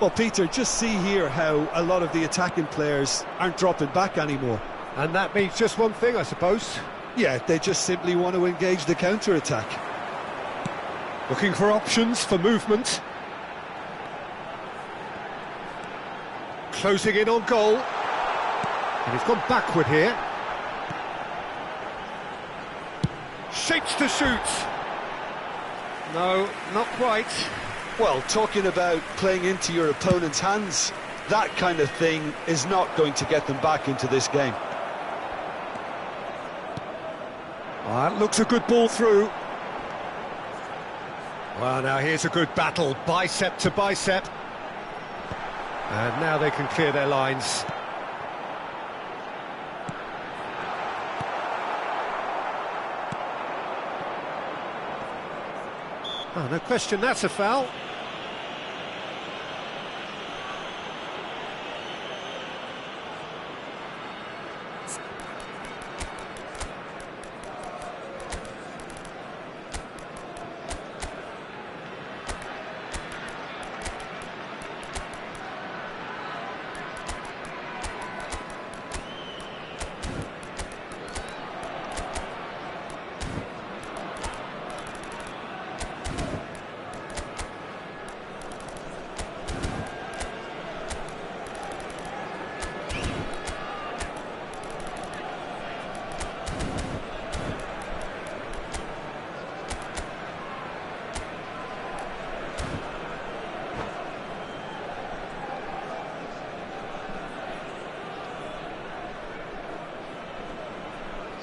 Well, Peter, just see here how a lot of the attacking players aren't dropping back anymore. And that means just one thing, I suppose. Yeah, they just simply want to engage the counter-attack. Looking for options for movement. Closing in on goal. And he's gone backward here. Shapes to shoot. No, not quite. Well, talking about playing into your opponent's hands, that kind of thing is not going to get them back into this game. That looks a good ball through. Well, now here's a good battle, bicep to bicep. And now they can clear their lines. Oh, no question, that's a foul.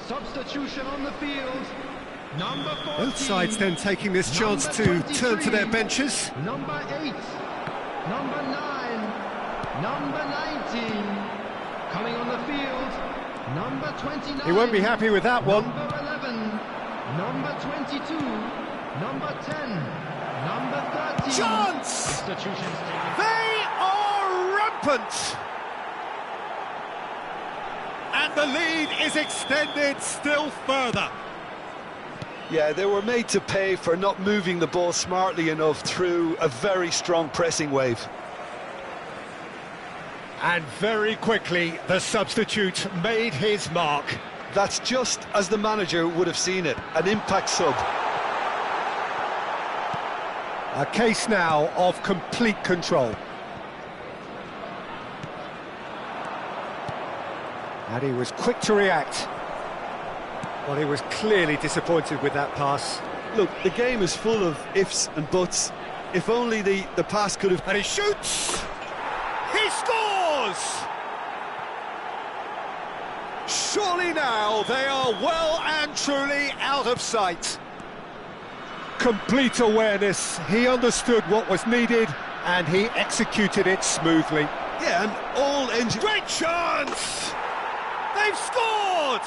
Substitution on the field. Number 14. Both sides then taking this chance to turn to their benches. Number 8. Number 9. Number 19. Coming on the field. Number 29. He won't be happy with that one. Number 11. Number 22. Number 10. Number 13. Chance! Substitutions. They are rampant! And the lead is extended still further. Yeah, they were made to pay for not moving the ball smartly enough through a very strong pressing wave. And very quickly, the substitute made his mark. That's just as the manager would have seen it, an impact sub. A case now of complete control. And he was quick to react. Well, he was clearly disappointed with that pass. Look, the game is full of ifs and buts. If only the pass could have... And he shoots! He scores! Surely now they are well and truly out of sight. Complete awareness. He understood what was needed and he executed it smoothly. Yeah, and all engine... Great chance! They've scored!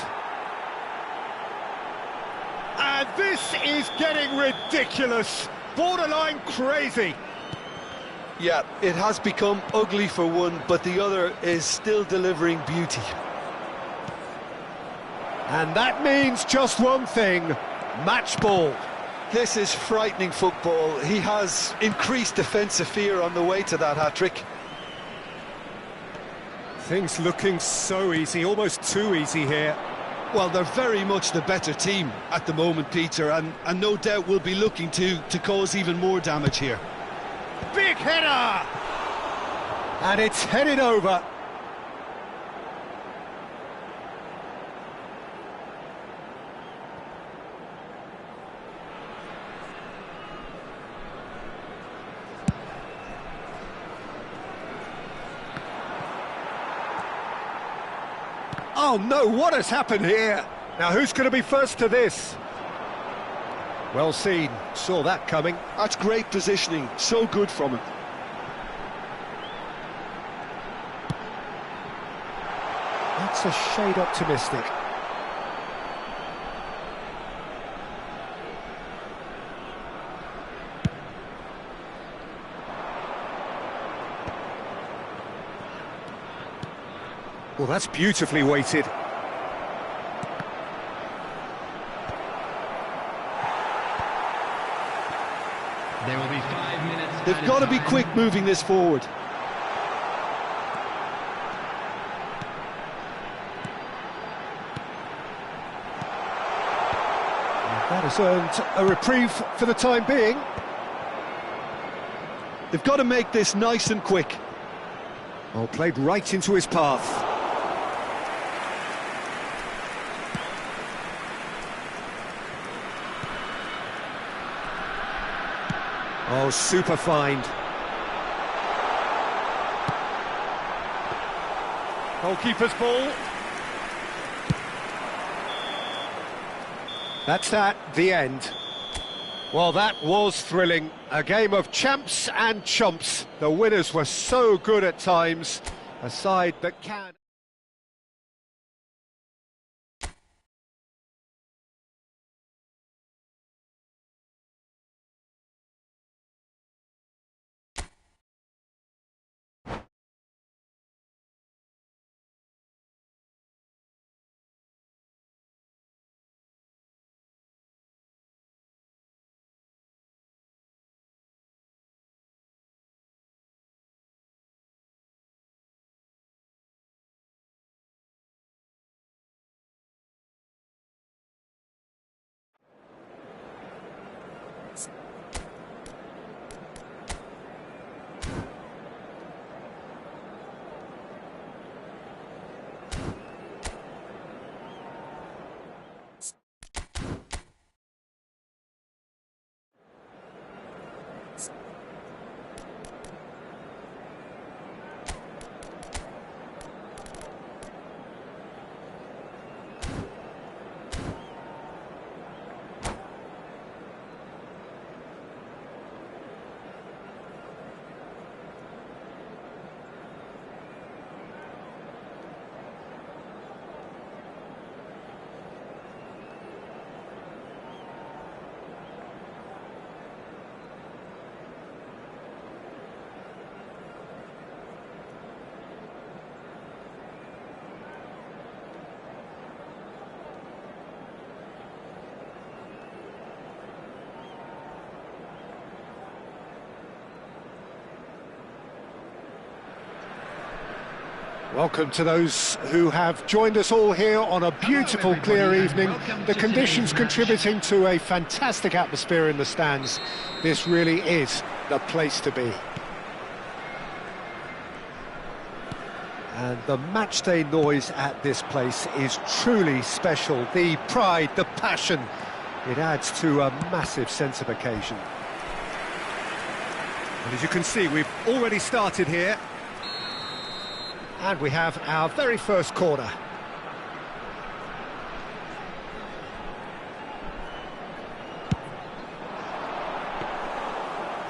And this is getting ridiculous, borderline crazy. Yeah, it has become ugly for one, but the other is still delivering beauty. And that means just one thing, match ball. This is frightening football. He has increased defensive fear on the way to that hat-trick. Things looking so easy, almost too easy here. Well, they're very much the better team at the moment, Peter, and no doubt will be looking to cause even more damage here. Big header! And it's headed over. Oh no, what has happened here? Now who's going to be first to this? Well seen, saw that coming. That's great positioning, so good from him. That's a shade optimistic. Well, that's beautifully weighted. There will be 5 minutes. They've got to be quick moving this forward. That has earned a reprieve for the time being. They've got to make this nice and quick. Oh, played right into his path. Oh, super find. Goalkeeper's ball. That's that, the end. Well, that was thrilling. A game of champs and chumps. The winners were so good at times. A side that can... Welcome to those who have joined us all here on a beautiful, clear evening. The conditions contributing to a fantastic atmosphere in the stands. This really is the place to be. And the matchday noise at this place is truly special. The pride, the passion, it adds to a massive sense of occasion. And as you can see, we've already started here. And we have our very first corner.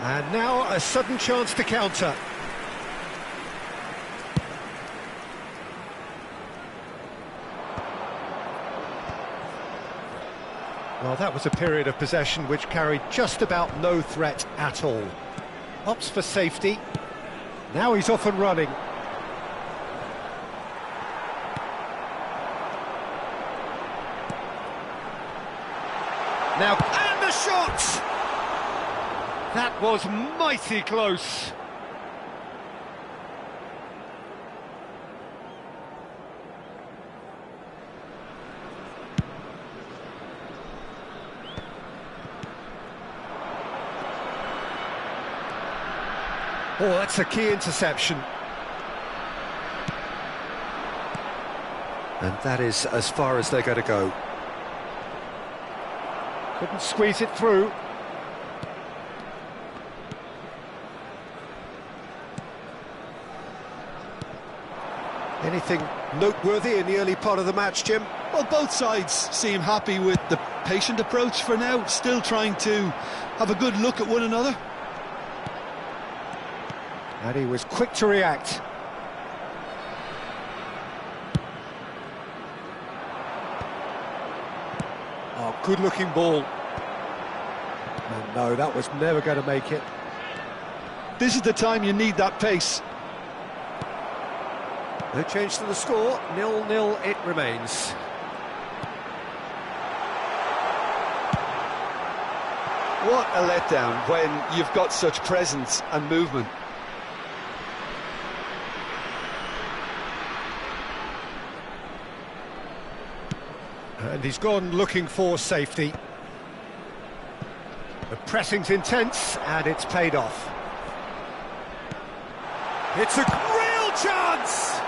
And now a sudden chance to counter. Well, that was a period of possession which carried just about no threat at all. Opts for safety. Now he's off and running. Now, and the shot! That was mighty close. Oh, that's a key interception. And that is as far as they're going to go. Couldn't squeeze it through. Anything noteworthy in the early part of the match, Jim? Well, both sides seem happy with the patient approach for now, still trying to have a good look at one another. And he was quick to react. Oh, good-looking ball. And no, that was never going to make it. This is the time you need that pace. No change to the score, 0-0 it remains. What a letdown when you've got such presence and movement. And he's gone looking for safety. The pressing's intense, and it's paid off. It's a real chance!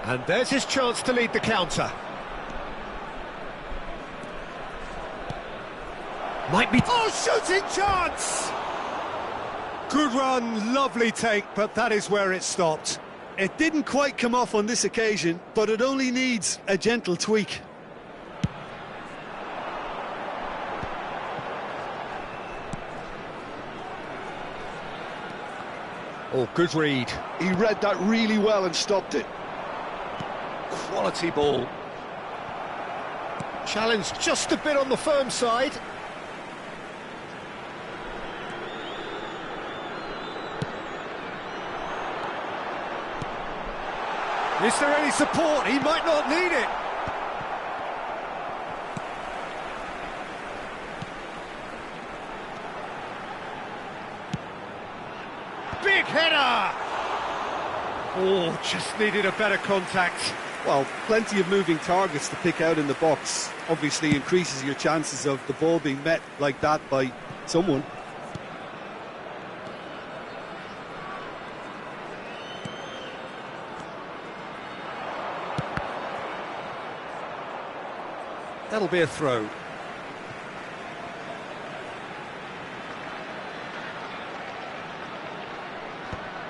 And there's his chance to lead the counter. Might be... Oh, shooting chance! Good run, lovely take, but that is where it stopped. It didn't quite come off on this occasion, but it only needs a gentle tweak. Oh, good read. He read that really well and stopped it. Quality ball. Challenge just a bit on the firm side. Is there any support? He might not need it. Big header! Oh, just needed a better contact. Well, plenty of moving targets to pick out in the box. Obviously increases your chances of the ball being met like that by someone. That'll be a throw.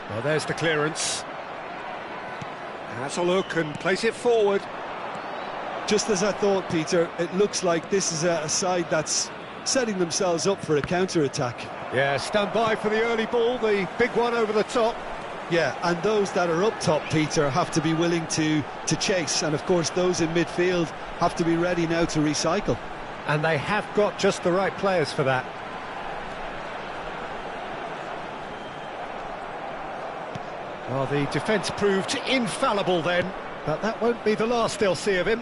Well, there's the clearance. Has a look and place it forward. Just as I thought, Peter, it looks like this is a side that's setting themselves up for a counter-attack. Yeah, stand by for the early ball, the big one over the top. Yeah, and those that are up top, Peter, have to be willing to chase. And, of course, those in midfield have to be ready now to recycle. And they have got just the right players for that. Well, the defence proved infallible then, but that won't be the last they'll see of him.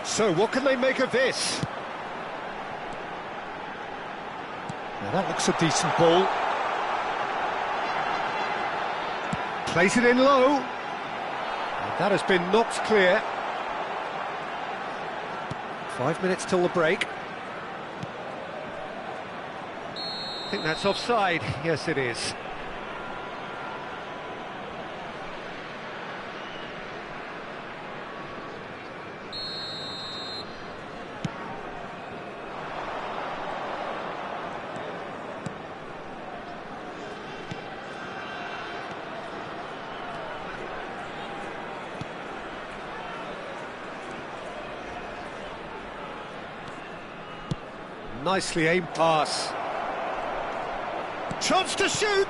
So, what can they make of this? Now that looks a decent ball. Place it in low. And that has been knocked clear. 5 minutes till the break. I think that's offside. Yes, it is. Nicely aimed pass. Chance to shoot!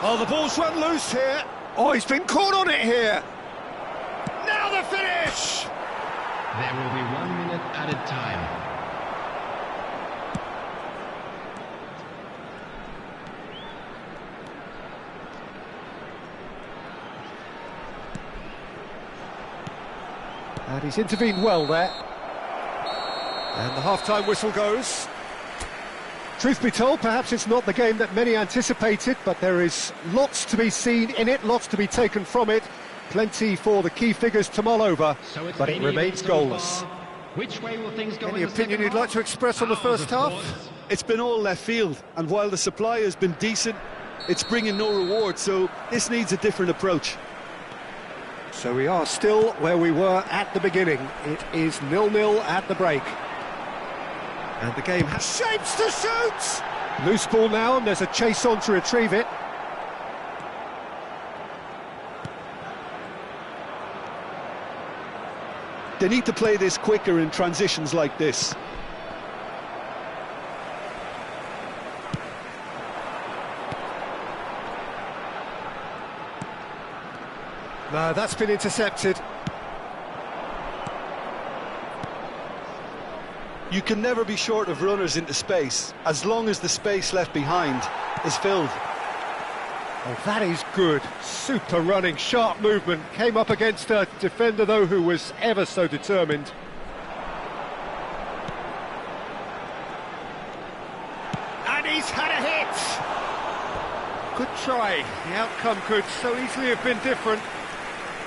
Oh, the ball's run loose here. Oh, he's been caught on it here. Now the finish! There will be 1 minute added time. And he's intervened well there. And the half-time whistle goes. Truth be told, perhaps it's not the game that many anticipated, but there is lots to be seen in it, lots to be taken from it. Plenty for the key figures to mull over, but it remains goalless. Which way will things go? Any opinion you'd like to express on the first half? it's been all left field, and while the supply has been decent, it's bringing no reward, so this needs a different approach. So we are still where we were at the beginning. It is 0-0 at the break. And the game has shapes to shoot! Loose ball now, and there's a chase on to retrieve it. They need to play this quicker in transitions like this. No, that's been intercepted. You can never be short of runners into space, as long as the space left behind is filled. Oh, that is good. Super running, sharp movement. Came up against a defender, though, who was ever so determined. And he's had a hit! Good try. The outcome could so easily have been different.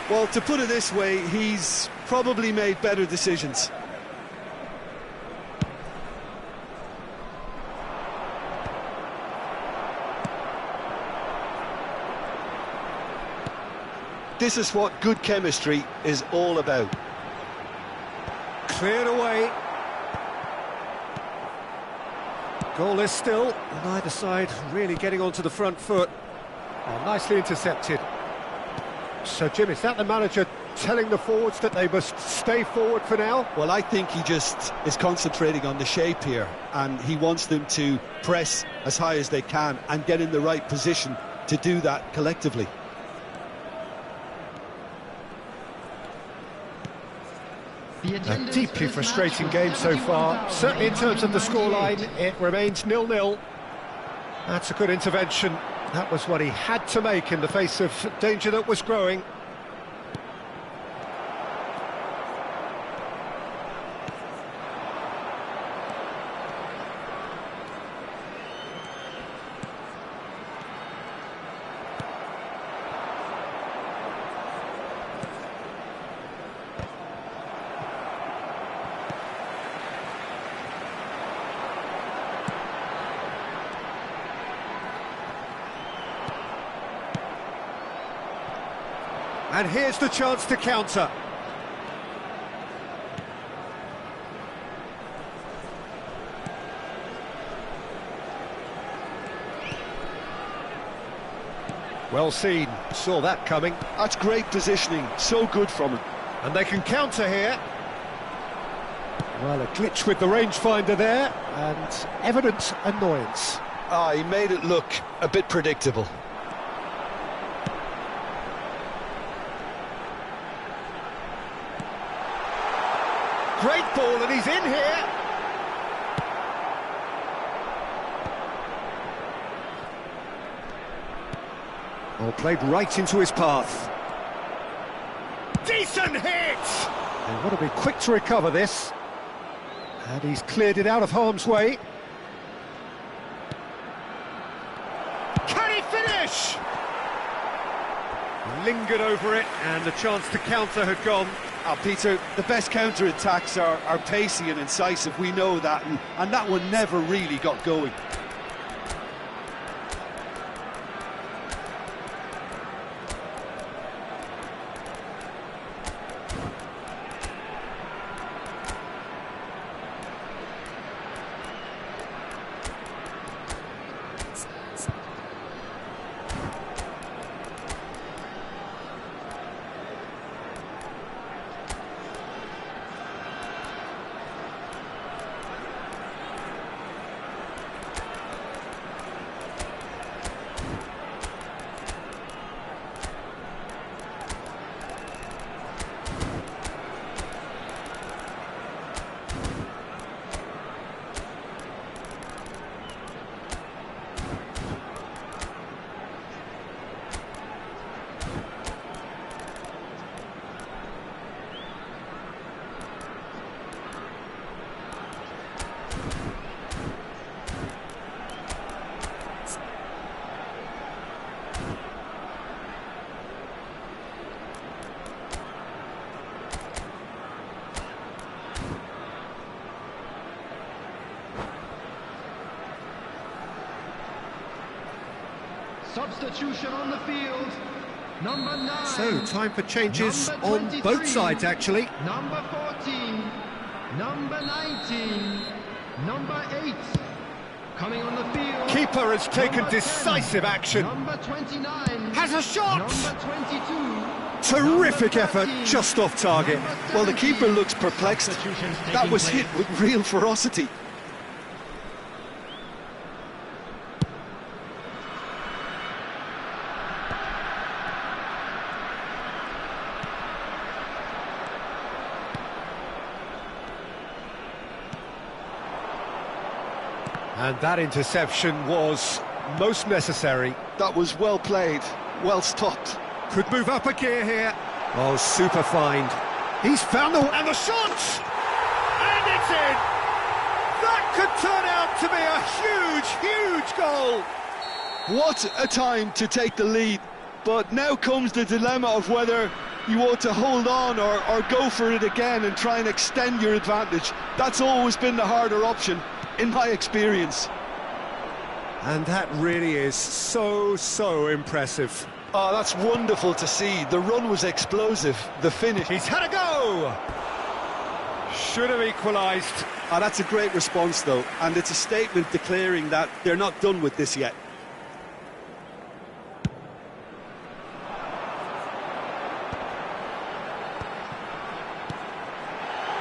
Well, to put it this way, he's probably made better decisions. This is what good chemistry is all about. Cleared away. Goalless still. Neither side really getting onto the front foot. Oh, nicely intercepted. So, Jim, is that the manager telling the forwards that they must stay forward for now? Well, I think he just is concentrating on the shape here, and he wants them to press as high as they can and get in the right position to do that collectively. A deeply frustrating game so far. Certainly in terms of the scoreline, it remains 0-0. That's a good intervention. That was what he had to make in the face of danger that was growing. And here's the chance to counter. Well seen, saw that coming. That's great positioning, so good from him. And they can counter here. Well, a glitch with the rangefinder there, and evident annoyance. He made it look a bit predictable. Great ball, and he's in here. Well, played right into his path. Decent hit! They want to be quick to recover this. And he's cleared it out of harm's way. Can he finish? Lingered over it, and the chance to counter had gone. Peter, the best counter-attacks are pacey and incisive, we know that, and that one never really got going. Substitution on the field. Number 9. So, time for changes Number on 23. both sides, actually. Number 14. Number 19. Number 8. Coming on the field. Keeper has taken Number 10. decisive action. Number 29. Has a shot! Number 22. Terrific Number effort, 13. just off target. Number Well, the keeper 17. looks perplexed. Substitutions That taking was place. hit with real ferocity. And that interception was most necessary. That was well played, well stopped. Could move up a gear here. Oh, super find. He's found the... and the shot! And it's in! That could turn out to be a huge, huge goal! What a time to take the lead. But now comes the dilemma of whether you want to hold on or go for it again and try and extend your advantage. That's always been the harder option, in my experience. And that really is so impressive. Oh, that's wonderful to see. The run was explosive. The finish. He's had a go! Should have equalised. Ah, that's a great response, though, and it's a statement declaring that they're not done with this yet.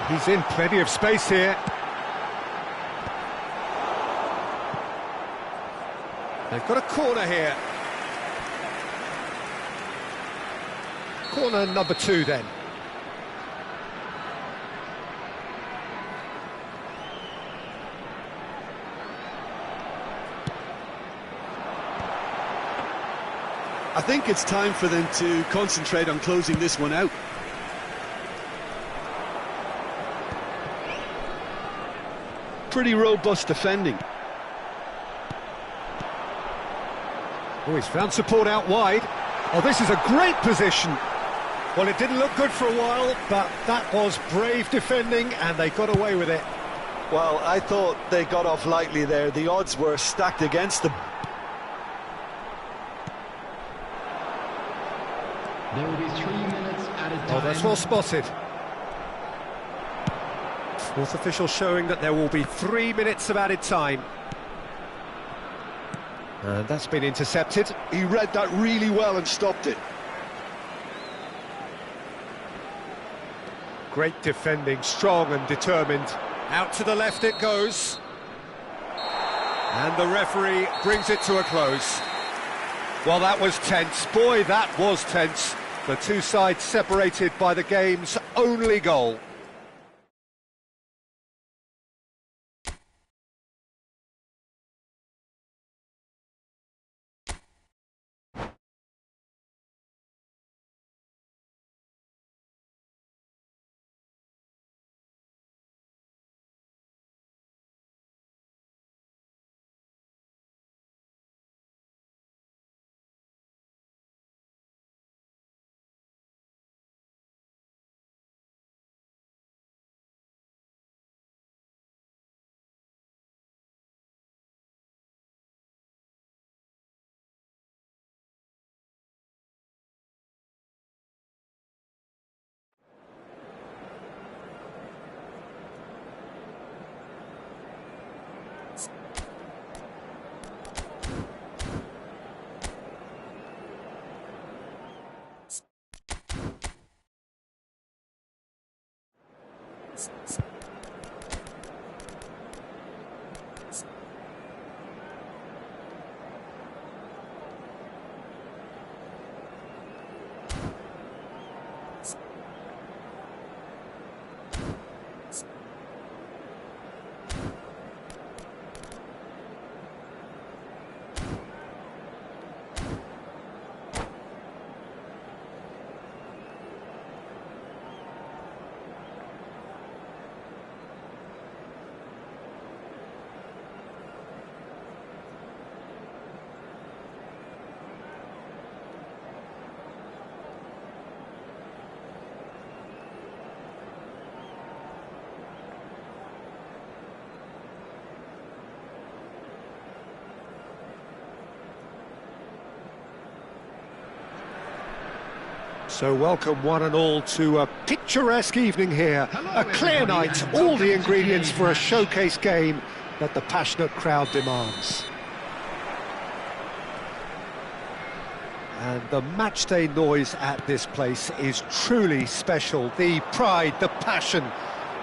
He's in plenty of space here. They've got a corner here. Corner number 2 then. I think it's time for them to concentrate on closing this one out. Pretty robust defending. Oh, he's found support out wide. Oh, this is a great position. Well, it didn't look good for a while, but that was brave defending, and they got away with it. Well, I thought they got off lightly there. The odds were stacked against them. There will be 3 minutes added time. Oh, that's well spotted. Fourth official showing that there will be 3 minutes of added time. And that's been intercepted. He read that really well and stopped it. Great defending, strong and determined. Out to the left it goes. And the referee brings it to a close. Well, that was tense. Boy, that was tense. The two sides separated by the game's only goal. So welcome one and all to a picturesque evening here. A clear night, all the ingredients for a showcase game that the passionate crowd demands. And the matchday noise at this place is truly special. The pride, the passion,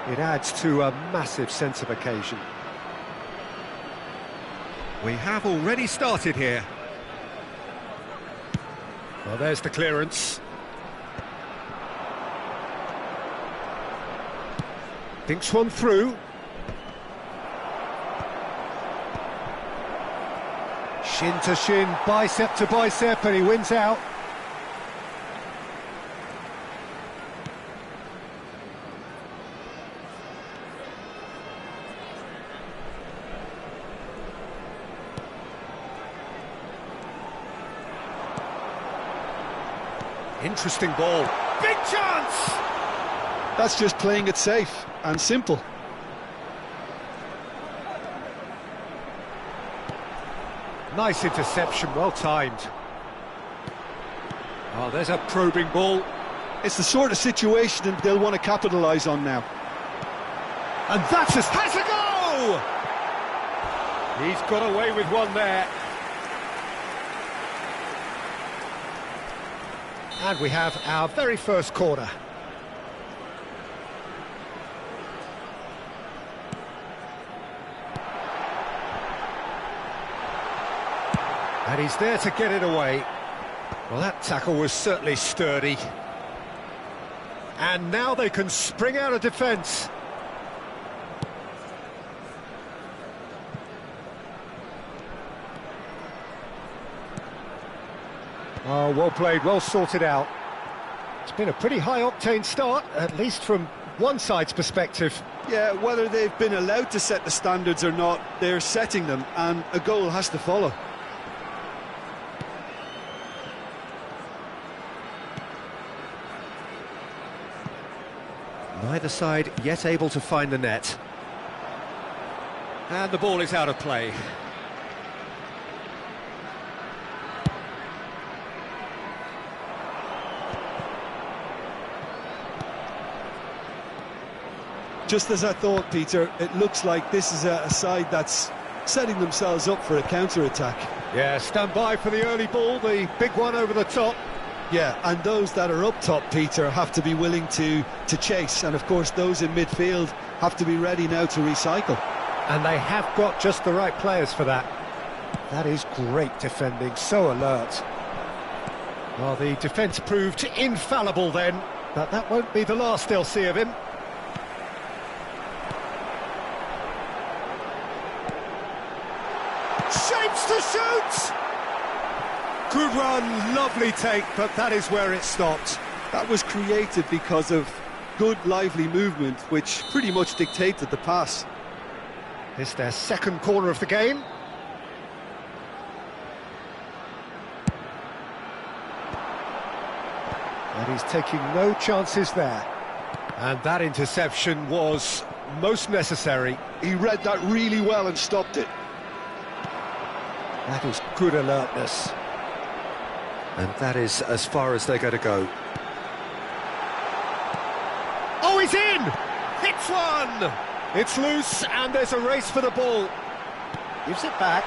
it adds to a massive sense of occasion. We have already started here. Well, there's the clearance. Thinks one through. Shin to shin, bicep to bicep, and he wins out. Interesting ball. Big chance! That's just playing it safe and simple. Nice interception, well timed. Oh, there's a probing ball. It's the sort of situation they'll want to capitalise on now. And that's has a go! He's got away with one there. And we have our very first corner. And he's there to get it away. Well, that tackle was certainly sturdy. And now they can spring out of defence. Oh, well played, well sorted out. It's been a pretty high-octane start, at least from one side's perspective. Yeah, whether they've been allowed to set the standards or not, they're setting them, and a goal has to follow. Neither side yet able to find the net. And the ball is out of play. Just as I thought, Peter, it looks like this is a side that's setting themselves up for a counter-attack. Yeah, stand by for the early ball, the big one over the top. Yeah, and those that are up top, Peter, have to be willing to chase. And, of course, those in midfield have to be ready now to recycle. And they have got just the right players for that. That is great defending, so alert. Well, the defence proved infallible then, but that won't be the last they'll see of him. Shapes to shoot! Good run, lovely take, but that is where it stopped. That was created because of good, lively movement, which pretty much dictated the pass. It's their second corner of the game. And he's taking no chances there. And that interception was most necessary. He read that really well and stopped it. That is good alertness. And that is as far as they're going to go. Oh, he's in! Hits one! It's loose, and there's a race for the ball. Gives it back.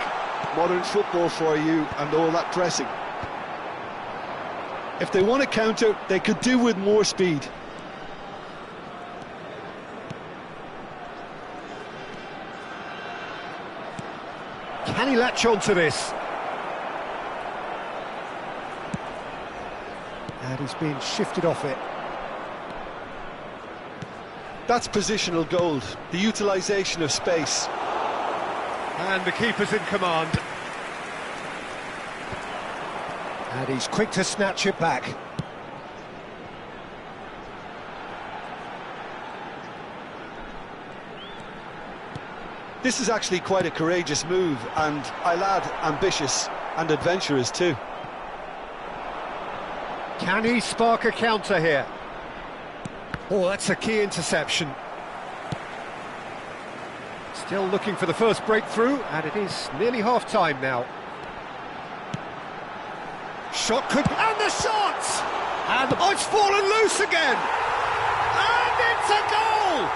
Modern football for you and all that pressing. If they want to counter, they could do with more speed. Can he latch on to this? And he's being shifted off it. That's positional gold, the utilisation of space. And the keeper's in command. And he's quick to snatch it back. This is actually quite a courageous move, and I'll add ambitious and adventurous too. Can he spark a counter here? Oh, that's a key interception. Still looking for the first breakthrough, and it is nearly half-time now. Shot could... And the shot! And oh, it's fallen loose again! And it's a goal!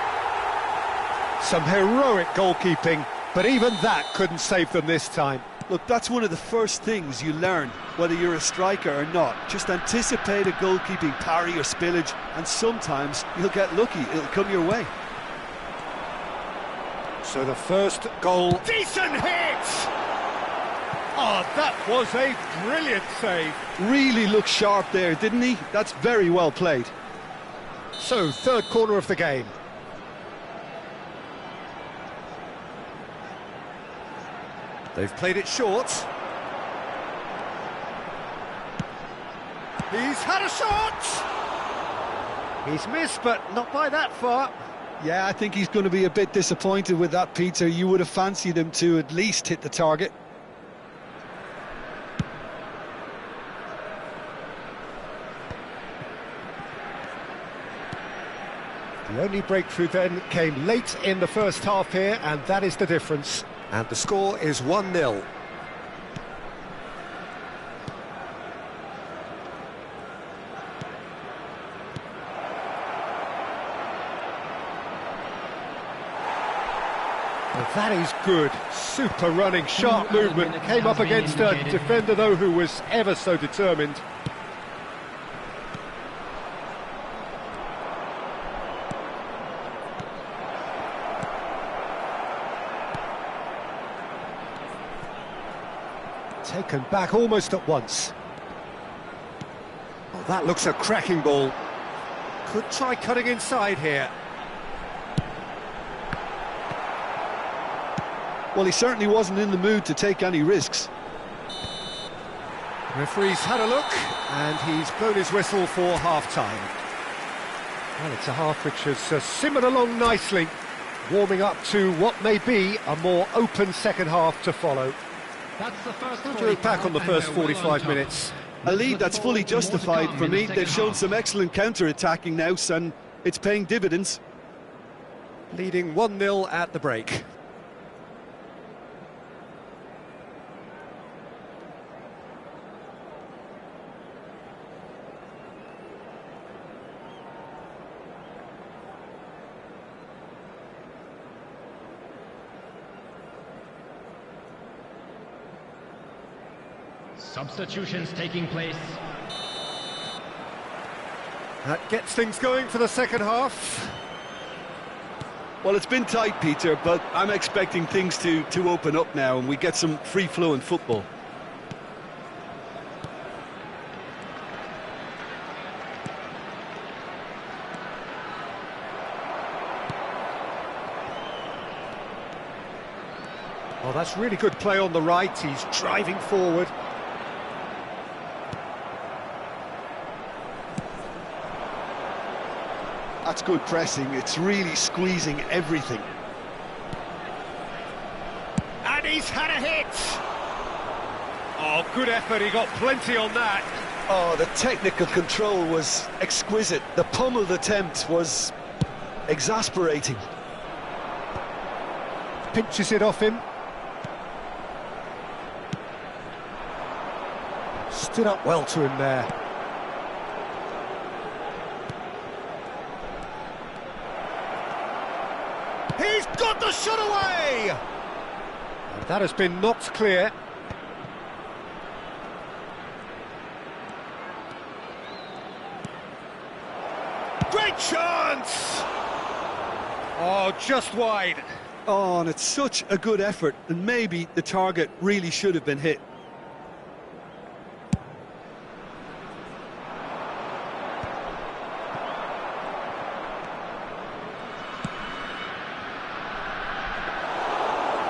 Some heroic goalkeeping, but even that couldn't save them this time. Look, that's one of the first things you learn, whether you're a striker or not. Just anticipate a goalkeeping parry or spillage, and sometimes you'll get lucky, it'll come your way. So the first goal... Decent hit! Oh, that was a brilliant save. Really looked sharp there, didn't he? That's very well played. So, third corner of the game. They've played it short. He's had a shot! He's missed, but not by that far. Yeah, I think he's going to be a bit disappointed with that, Peter. You would have fancied him to at least hit the target. The only breakthrough then came late in the first half here, and that is the difference. And the score is 1-0. Well, that is good. Super running, sharp movement. Came up against a defender, though, who was ever so determined. Taken back almost at once. Oh, that looks a cracking ball. Could try cutting inside here. Well, he certainly wasn't in the mood to take any risks. Referee's had a look, and he's blown his whistle for half-time. Well, it's a half which has simmered along nicely, warming up to what may be a more open second half to follow. That's the first Drew back on the first 45 minutes. A lead that's fully justified for me. They've shown some excellent counter-attacking now, and it's paying dividends. Leading 1-0 at the break. Substitutions taking place. That gets things going for the second half. Well, it's been tight, Peter, but I'm expecting things to open up now and we get some free-flowing football. Oh, that's really good play on the right. He's driving forward. That's good pressing, it's really squeezing everything. And he's had a hit! Oh, good effort, he got plenty on that. Oh, the technical control was exquisite. The pummeled attempt was exasperating. Pinches it off him. Stood up well to him there. He's got the shot away! And that has been knocked clear. Great chance! Oh, just wide. Oh, and it's such a good effort, and maybe the target really should have been hit.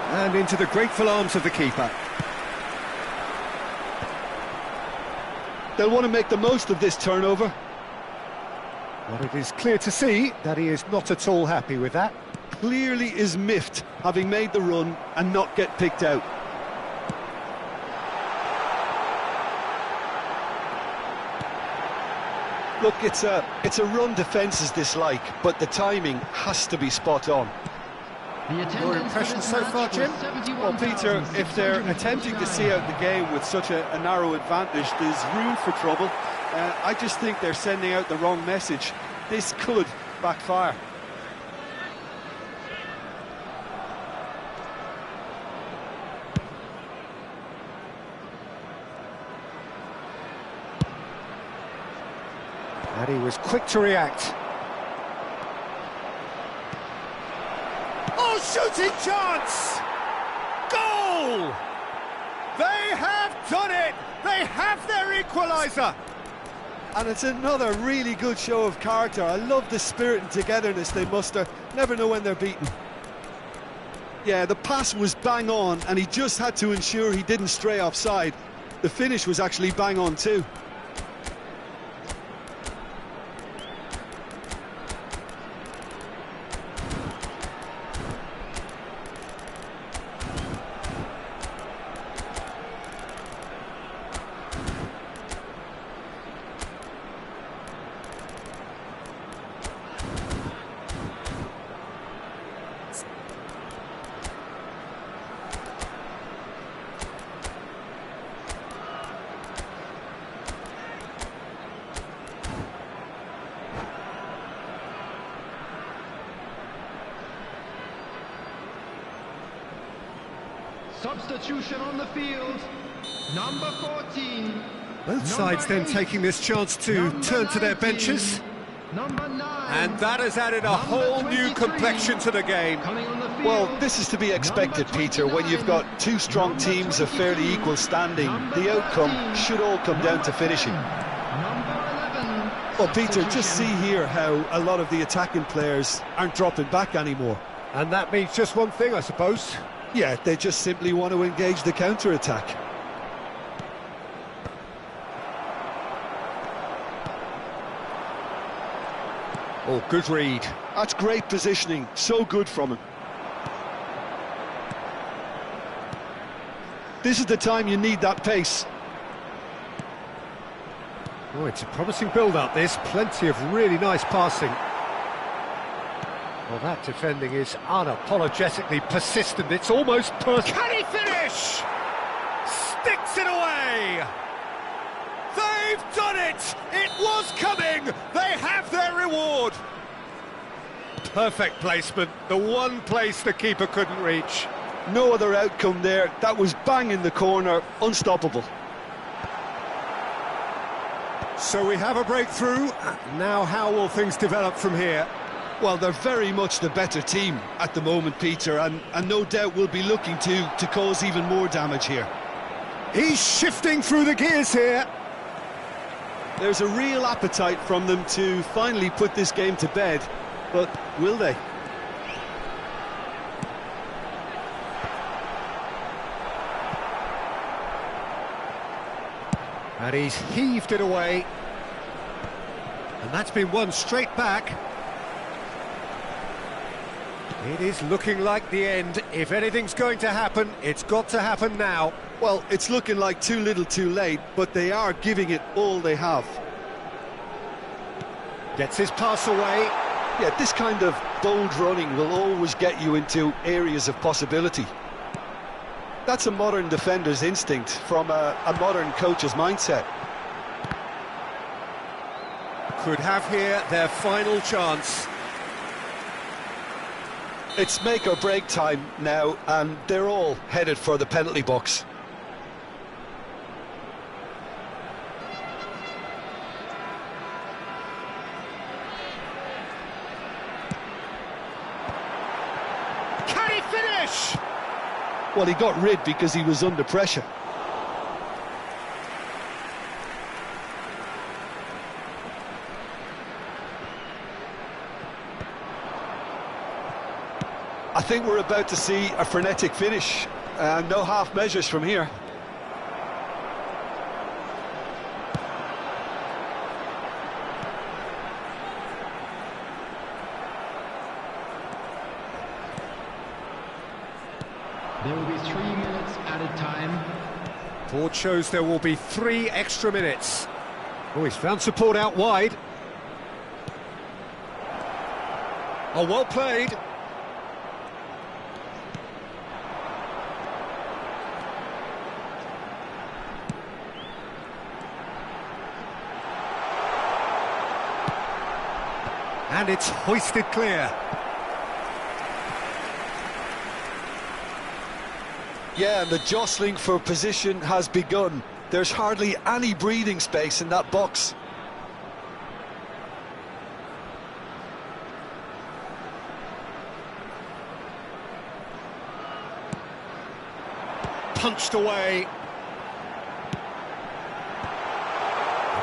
And into the grateful arms of the keeper. They'll want to make the most of this turnover. Well, it is clear to see that he is not at all happy with that. Clearly is miffed, having made the run and not get picked out. Look, it's a run defence is dislike, but the timing has to be spot on. Your impression so far, Jim? Well, Peter, if they're attempting to see out the game with such a narrow advantage, there's room for trouble. I just think they're sending out the wrong message. This could backfire. And he was quick to react. Oh, shooting chance! Goal! They have done it! They have their equaliser! And it's another really good show of character. I love the spirit and togetherness they muster. Never know when they're beaten. Yeah, the pass was bang on, and he just had to ensure he didn't stray offside. The finish was actually bang on too. Substitution on the field, number 14. Both sides then taking this chance to turn to their benches. Number 9. And that has added a whole new complexion to the game. Well, this is to be expected, Peter, when you've got two strong teams of fairly equal standing. The outcome should all come down to finishing. Well, Peter, just see here how a lot of the attacking players aren't dropping back anymore. And that means just one thing, I suppose. Yeah, they just simply want to engage the counter-attack. Oh, good read. That's great positioning, so good from him. This is the time you need that pace. Oh, it's a promising build-up, this. Plenty of really nice passing. Well, that defending is unapologetically persistent. It's almost perfect. Can he finish? Sticks it away! They've done it! It was coming! They have their reward! Perfect placement. The one place the keeper couldn't reach. No other outcome there. That was bang in the corner, unstoppable. So we have a breakthrough. Now how will things develop from here? Well, they're very much the better team at the moment, Peter, and no doubt will be looking to cause even more damage here. He's shifting through the gears here. There's a real appetite from them to finally put this game to bed, but will they? And he's heaved it away. And that's been won straight back. It is looking like the end. If anything's going to happen, it's got to happen now. Well, it's looking like too little too late, but they are giving it all they have. Gets his pass away. Yeah, this kind of bold running will always get you into areas of possibility. That's a modern defender's instinct from a modern coach's mindset. Could have here their final chance. It's make or break time now, and they're all headed for the penalty box. Can he finish? Well, he got rid because he was under pressure. I think we're about to see a frenetic finish. No half measures from here. There will be 3 minutes added time. Board shows there will be 3 extra minutes. Oh, he's found support out wide. Oh, well played. And it's hoisted clear. Yeah, and the jostling for position has begun. There's hardly any breathing space in that box. Punched away.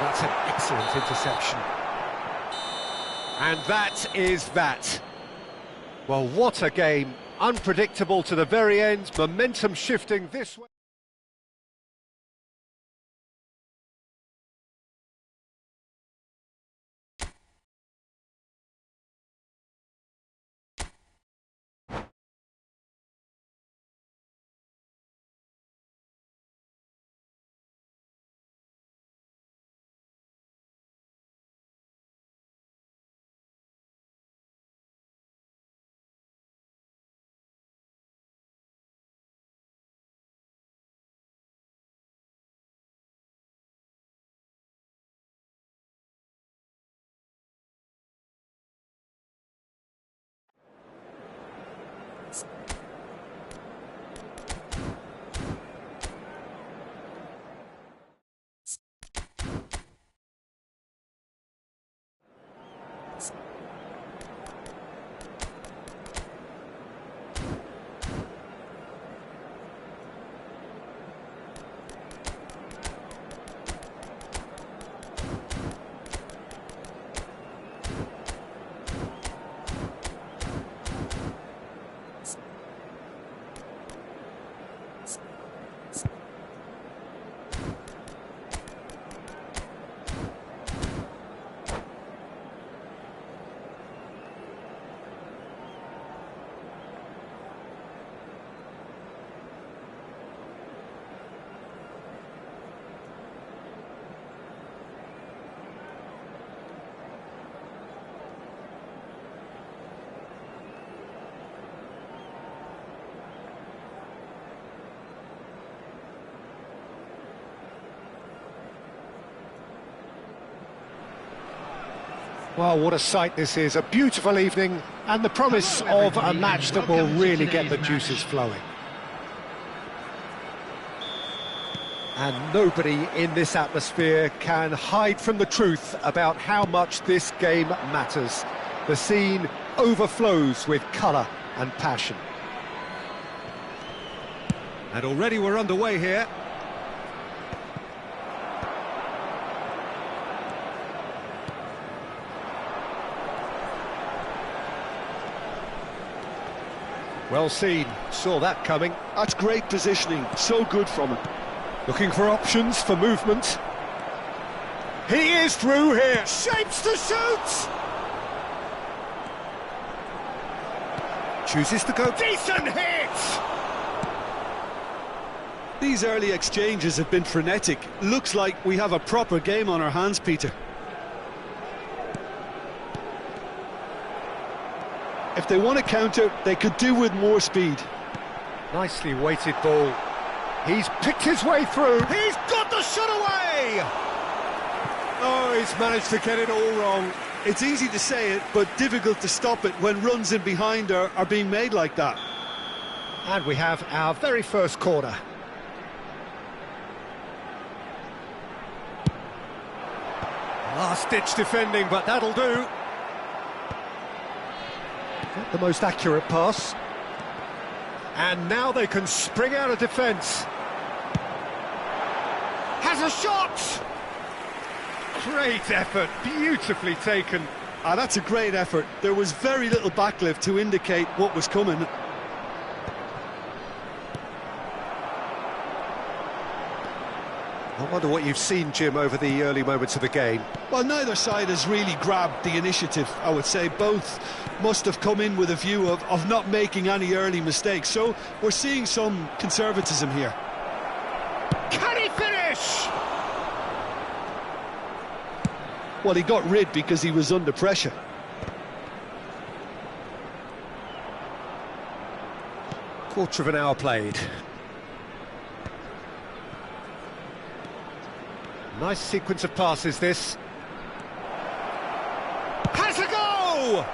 That's an excellent interception. And that is that. Well, what a game. Unpredictable to the very end, momentum shifting this way. Well, what a sight this is. A beautiful evening and the promise of a match that will really get the juices flowing. And nobody in this atmosphere can hide from the truth about how much this game matters. The scene overflows with colour and passion. And already we're underway here. Well seen, saw that coming. That's great positioning, so good from him. Looking for options for movement. He is through here, shapes to shoot! Chooses to go, decent hit! These early exchanges have been frenetic. Looks like we have a proper game on our hands, Peter. If they want to counter, they could do with more speed. Nicely weighted ball. He's picked his way through. He's got the shot away! Oh, he's managed to get it all wrong. It's easy to say it, but difficult to stop it when runs in behind are being made like that. And we have our very first corner. Last-ditch defending, but that'll do. Not the most accurate pass. And now they can spring out of defence. Has a shot! Great effort, beautifully taken. That's a great effort. There was very little backlift to indicate what was coming. I wonder what you've seen, Jim, over the early moments of the game. Well, neither side has really grabbed the initiative, I would say. Both must have come in with a view of not making any early mistakes. So we're seeing some conservatism here. Can he finish? Well, he got rid because he was under pressure. Quarter of an hour played. Nice sequence of passes, this. Has a goal! through!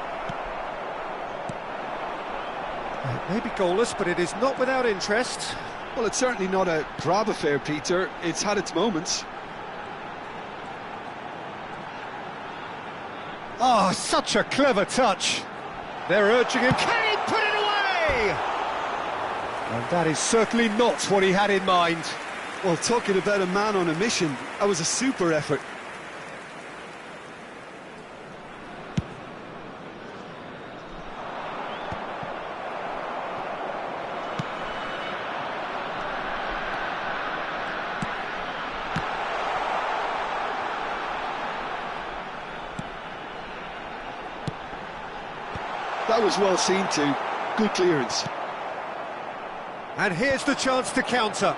It may be goalless, but it is not without interest. Well, it's certainly not a grab affair, Peter. It's had its moments. Oh, such a clever touch. They're urging him. Can he put it away? And that is certainly not what he had in mind. Well, talking about a man on a mission, that was a super effort. That was well seen too. Good clearance. And here's the chance to counter.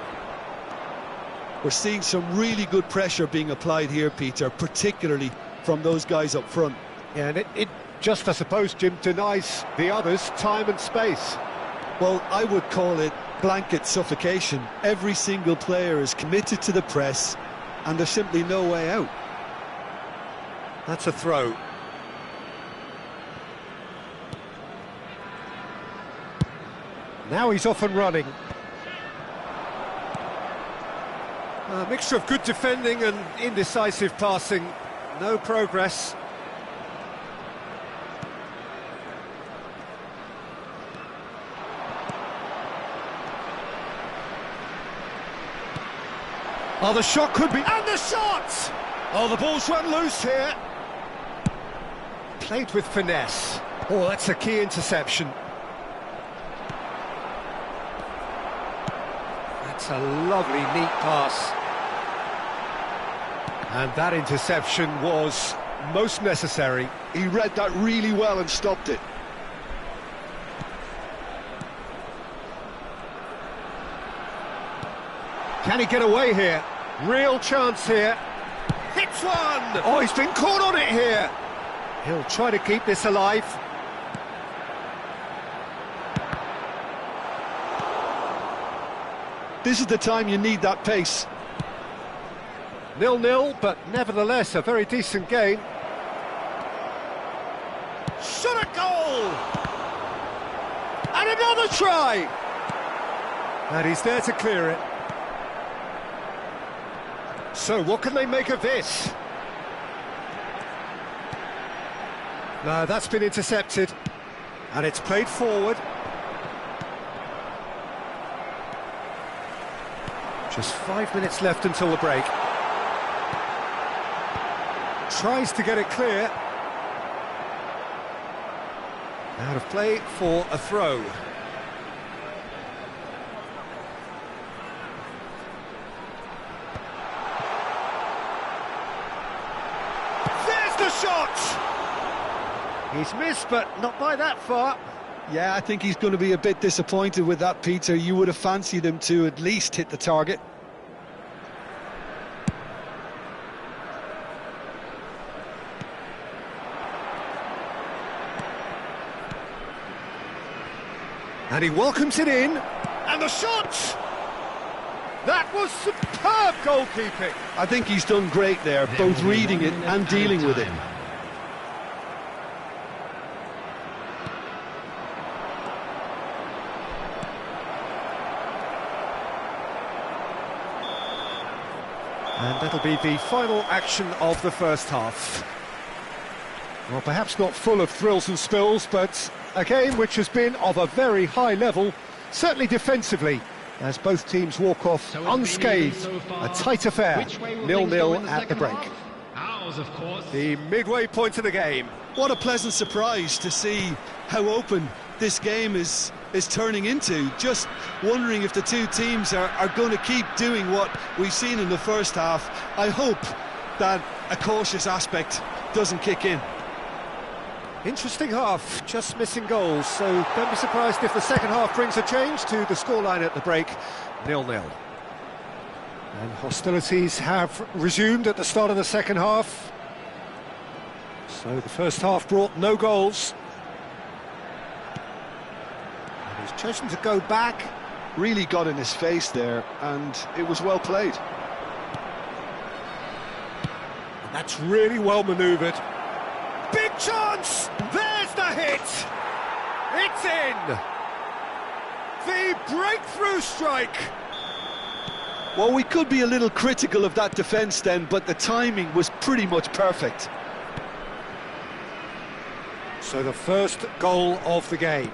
We're seeing some really good pressure being applied here, Peter, particularly from those guys up front. Yeah, and it just, I suppose, Jim, denies the others time and space. Well, I would call it blanket suffocation. Every single player is committed to the press, and there's simply no way out. That's a throw. Now he's off and running. A mixture of good defending and indecisive passing. No progress. Oh, the shot could be... And the shot! Oh, the ball's run loose here. Played with finesse. Oh, that's a key interception. That's a lovely, neat pass. And that interception was most necessary. He read that really well and stopped it. Can he get away here? Real chance here. Hits one! Oh, he's been caught on it here. He'll try to keep this alive. This is the time you need that pace. 0-0, but nevertheless a very decent game. Shot a goal! And another try! And he's there to clear it. So what can they make of this? No, that's been intercepted. And it's played forward. Just 5 minutes left until the break. Tries to get it clear. Out of play for a throw. There's the shot! He's missed, but not by that far. Yeah, I think he's going to be a bit disappointed with that, Peter. You would have fancied him to at least hit the target. And he welcomes it in. And the shot! That was superb goalkeeping. I think he's done great there, both reading it and dealing with it. And that'll be the final action of the first half. Well, perhaps not full of thrills and spills, but a game which has been of a very high level, certainly defensively, as both teams walk off unscathed. A tight affair, 0-0 at the break. Ours, of course. The midway point of the game. What a pleasant surprise to see how open this game is turning into. Just wondering if the two teams are going to keep doing what we've seen in the first half. I hope that a cautious aspect doesn't kick in. Interesting half, just missing goals, so don't be surprised if the second half brings a change to the scoreline at the break, 0-0. And hostilities have resumed at the start of the second half. So the first half brought no goals. And he's chosen to go back. Really got in his face there, and it was well played. And that's really well manoeuvred. Big chance! There it! It's in! The breakthrough strike! Well, we could be a little critical of that defence then, but the timing was pretty much perfect. So the first goal of the game.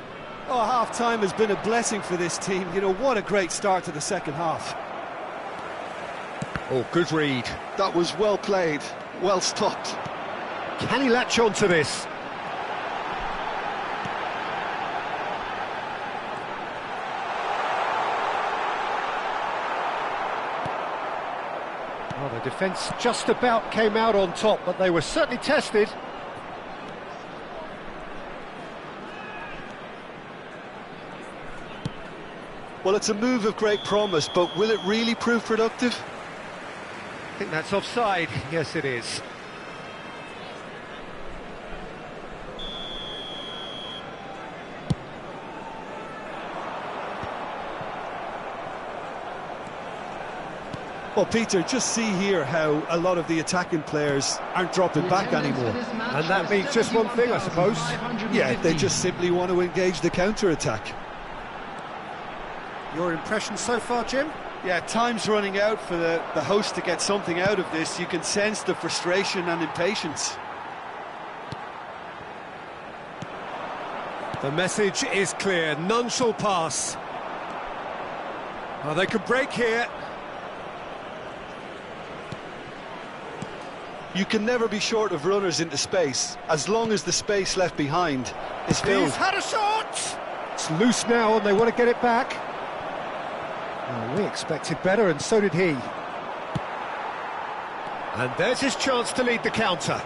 Oh, half-time has been a blessing for this team. You know, what a great start to the second half. Oh, good read. That was well played, well stopped. Can he latch on to this? Well, the defence just about came out on top, but they were certainly tested. Well, it's a move of great promise, but will it really prove productive? I think that's offside. Yes, it is. Well, Peter, just see here how a lot of the attacking players aren't dropping back anymore. And that means just one thing, I suppose. Yeah, they just simply want to engage the counter-attack. Your impression so far, Jim? Yeah, time's running out for the host to get something out of this. You can sense the frustration and impatience. The message is clear, none shall pass. Oh, they could break here. You can never be short of runners into space, as long as the space left behind is filled. He's had a shot! It's loose now and they want to get it back. Well, we expected better and so did he. And there's his chance to lead the counter.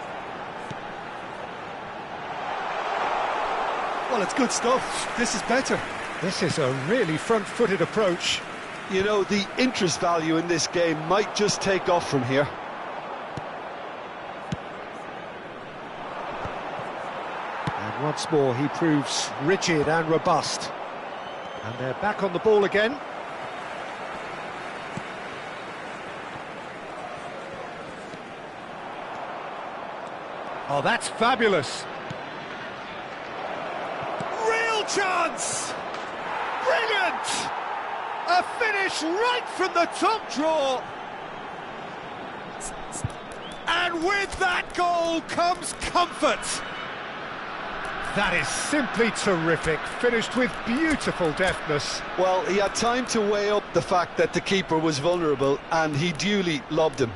Well, it's good stuff. This is better. This is a really front-footed approach. You know, the interest value in this game might just take off from here. And once more he proves rigid and robust. And they're back on the ball again. Oh, that's fabulous. Real chance! Brilliant! A finish right from the top draw. And with that goal comes comfort. That is simply terrific, finished with beautiful deftness. Well, he had time to weigh up the fact that the keeper was vulnerable, and he duly lobbed him.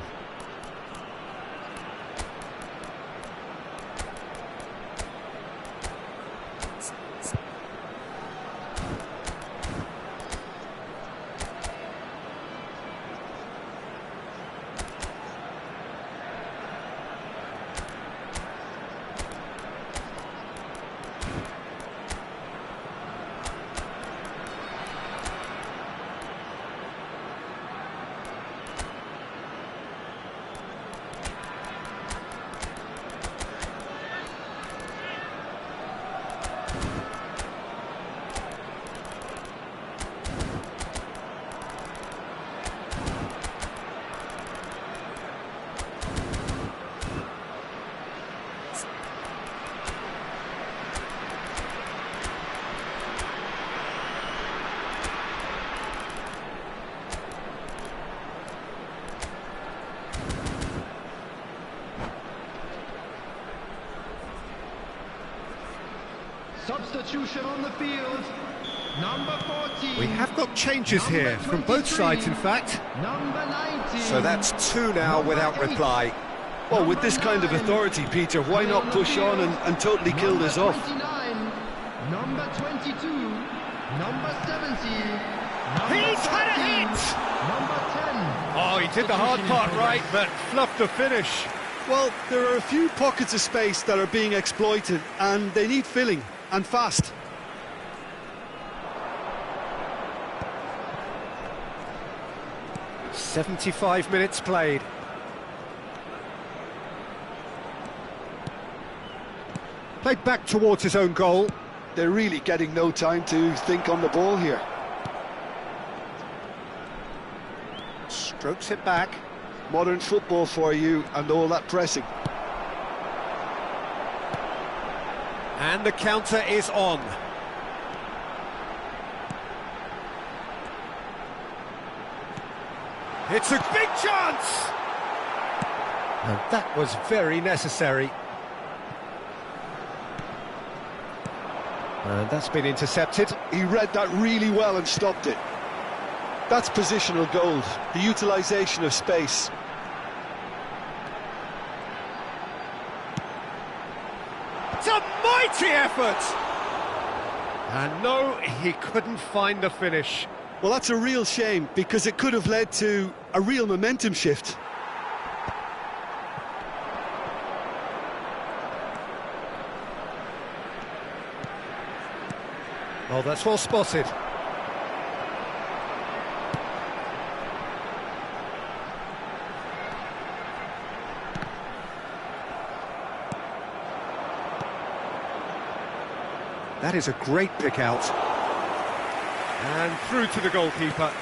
Substitution on the field. Number 14. We have got changes here, from both sides in fact. Number 19. So that's two now without reply. Well, with this kind of authority, Peter, why not push on and totally kill this off? 29, number 22, number 70. He's had a hit! Number 10. Oh, he did the hard part right, but fluffed the finish. Well, there are a few pockets of space that are being exploited, and they need filling, and fast. "75 minutes played. Played back towards his own goal. They're really getting no time to think on the ball here. Strokes it back. Modern football for you and all that pressing. And the counter is on. It's a big chance! And that was very necessary. And that's been intercepted. He read that really well and stopped it. That's positional gold, the utilisation of space. It's a mighty effort! And no, he couldn't find the finish. Well, that's a real shame, because it could have led to a real momentum shift. Oh, that's well spotted. That is a great pick out. And through to the goalkeeper.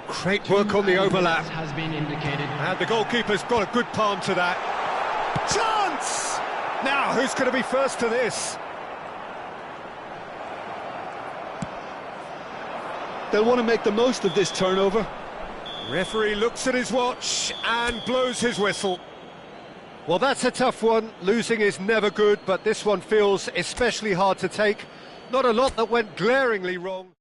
Great work on the overlap. Has been indicated. And the goalkeeper's got a good palm to that. Chance! Now, who's going to be first to this? They'll want to make the most of this turnover. Referee looks at his watch and blows his whistle. Well, that's a tough one. Losing is never good, but this one feels especially hard to take. Not a lot that went glaringly wrong.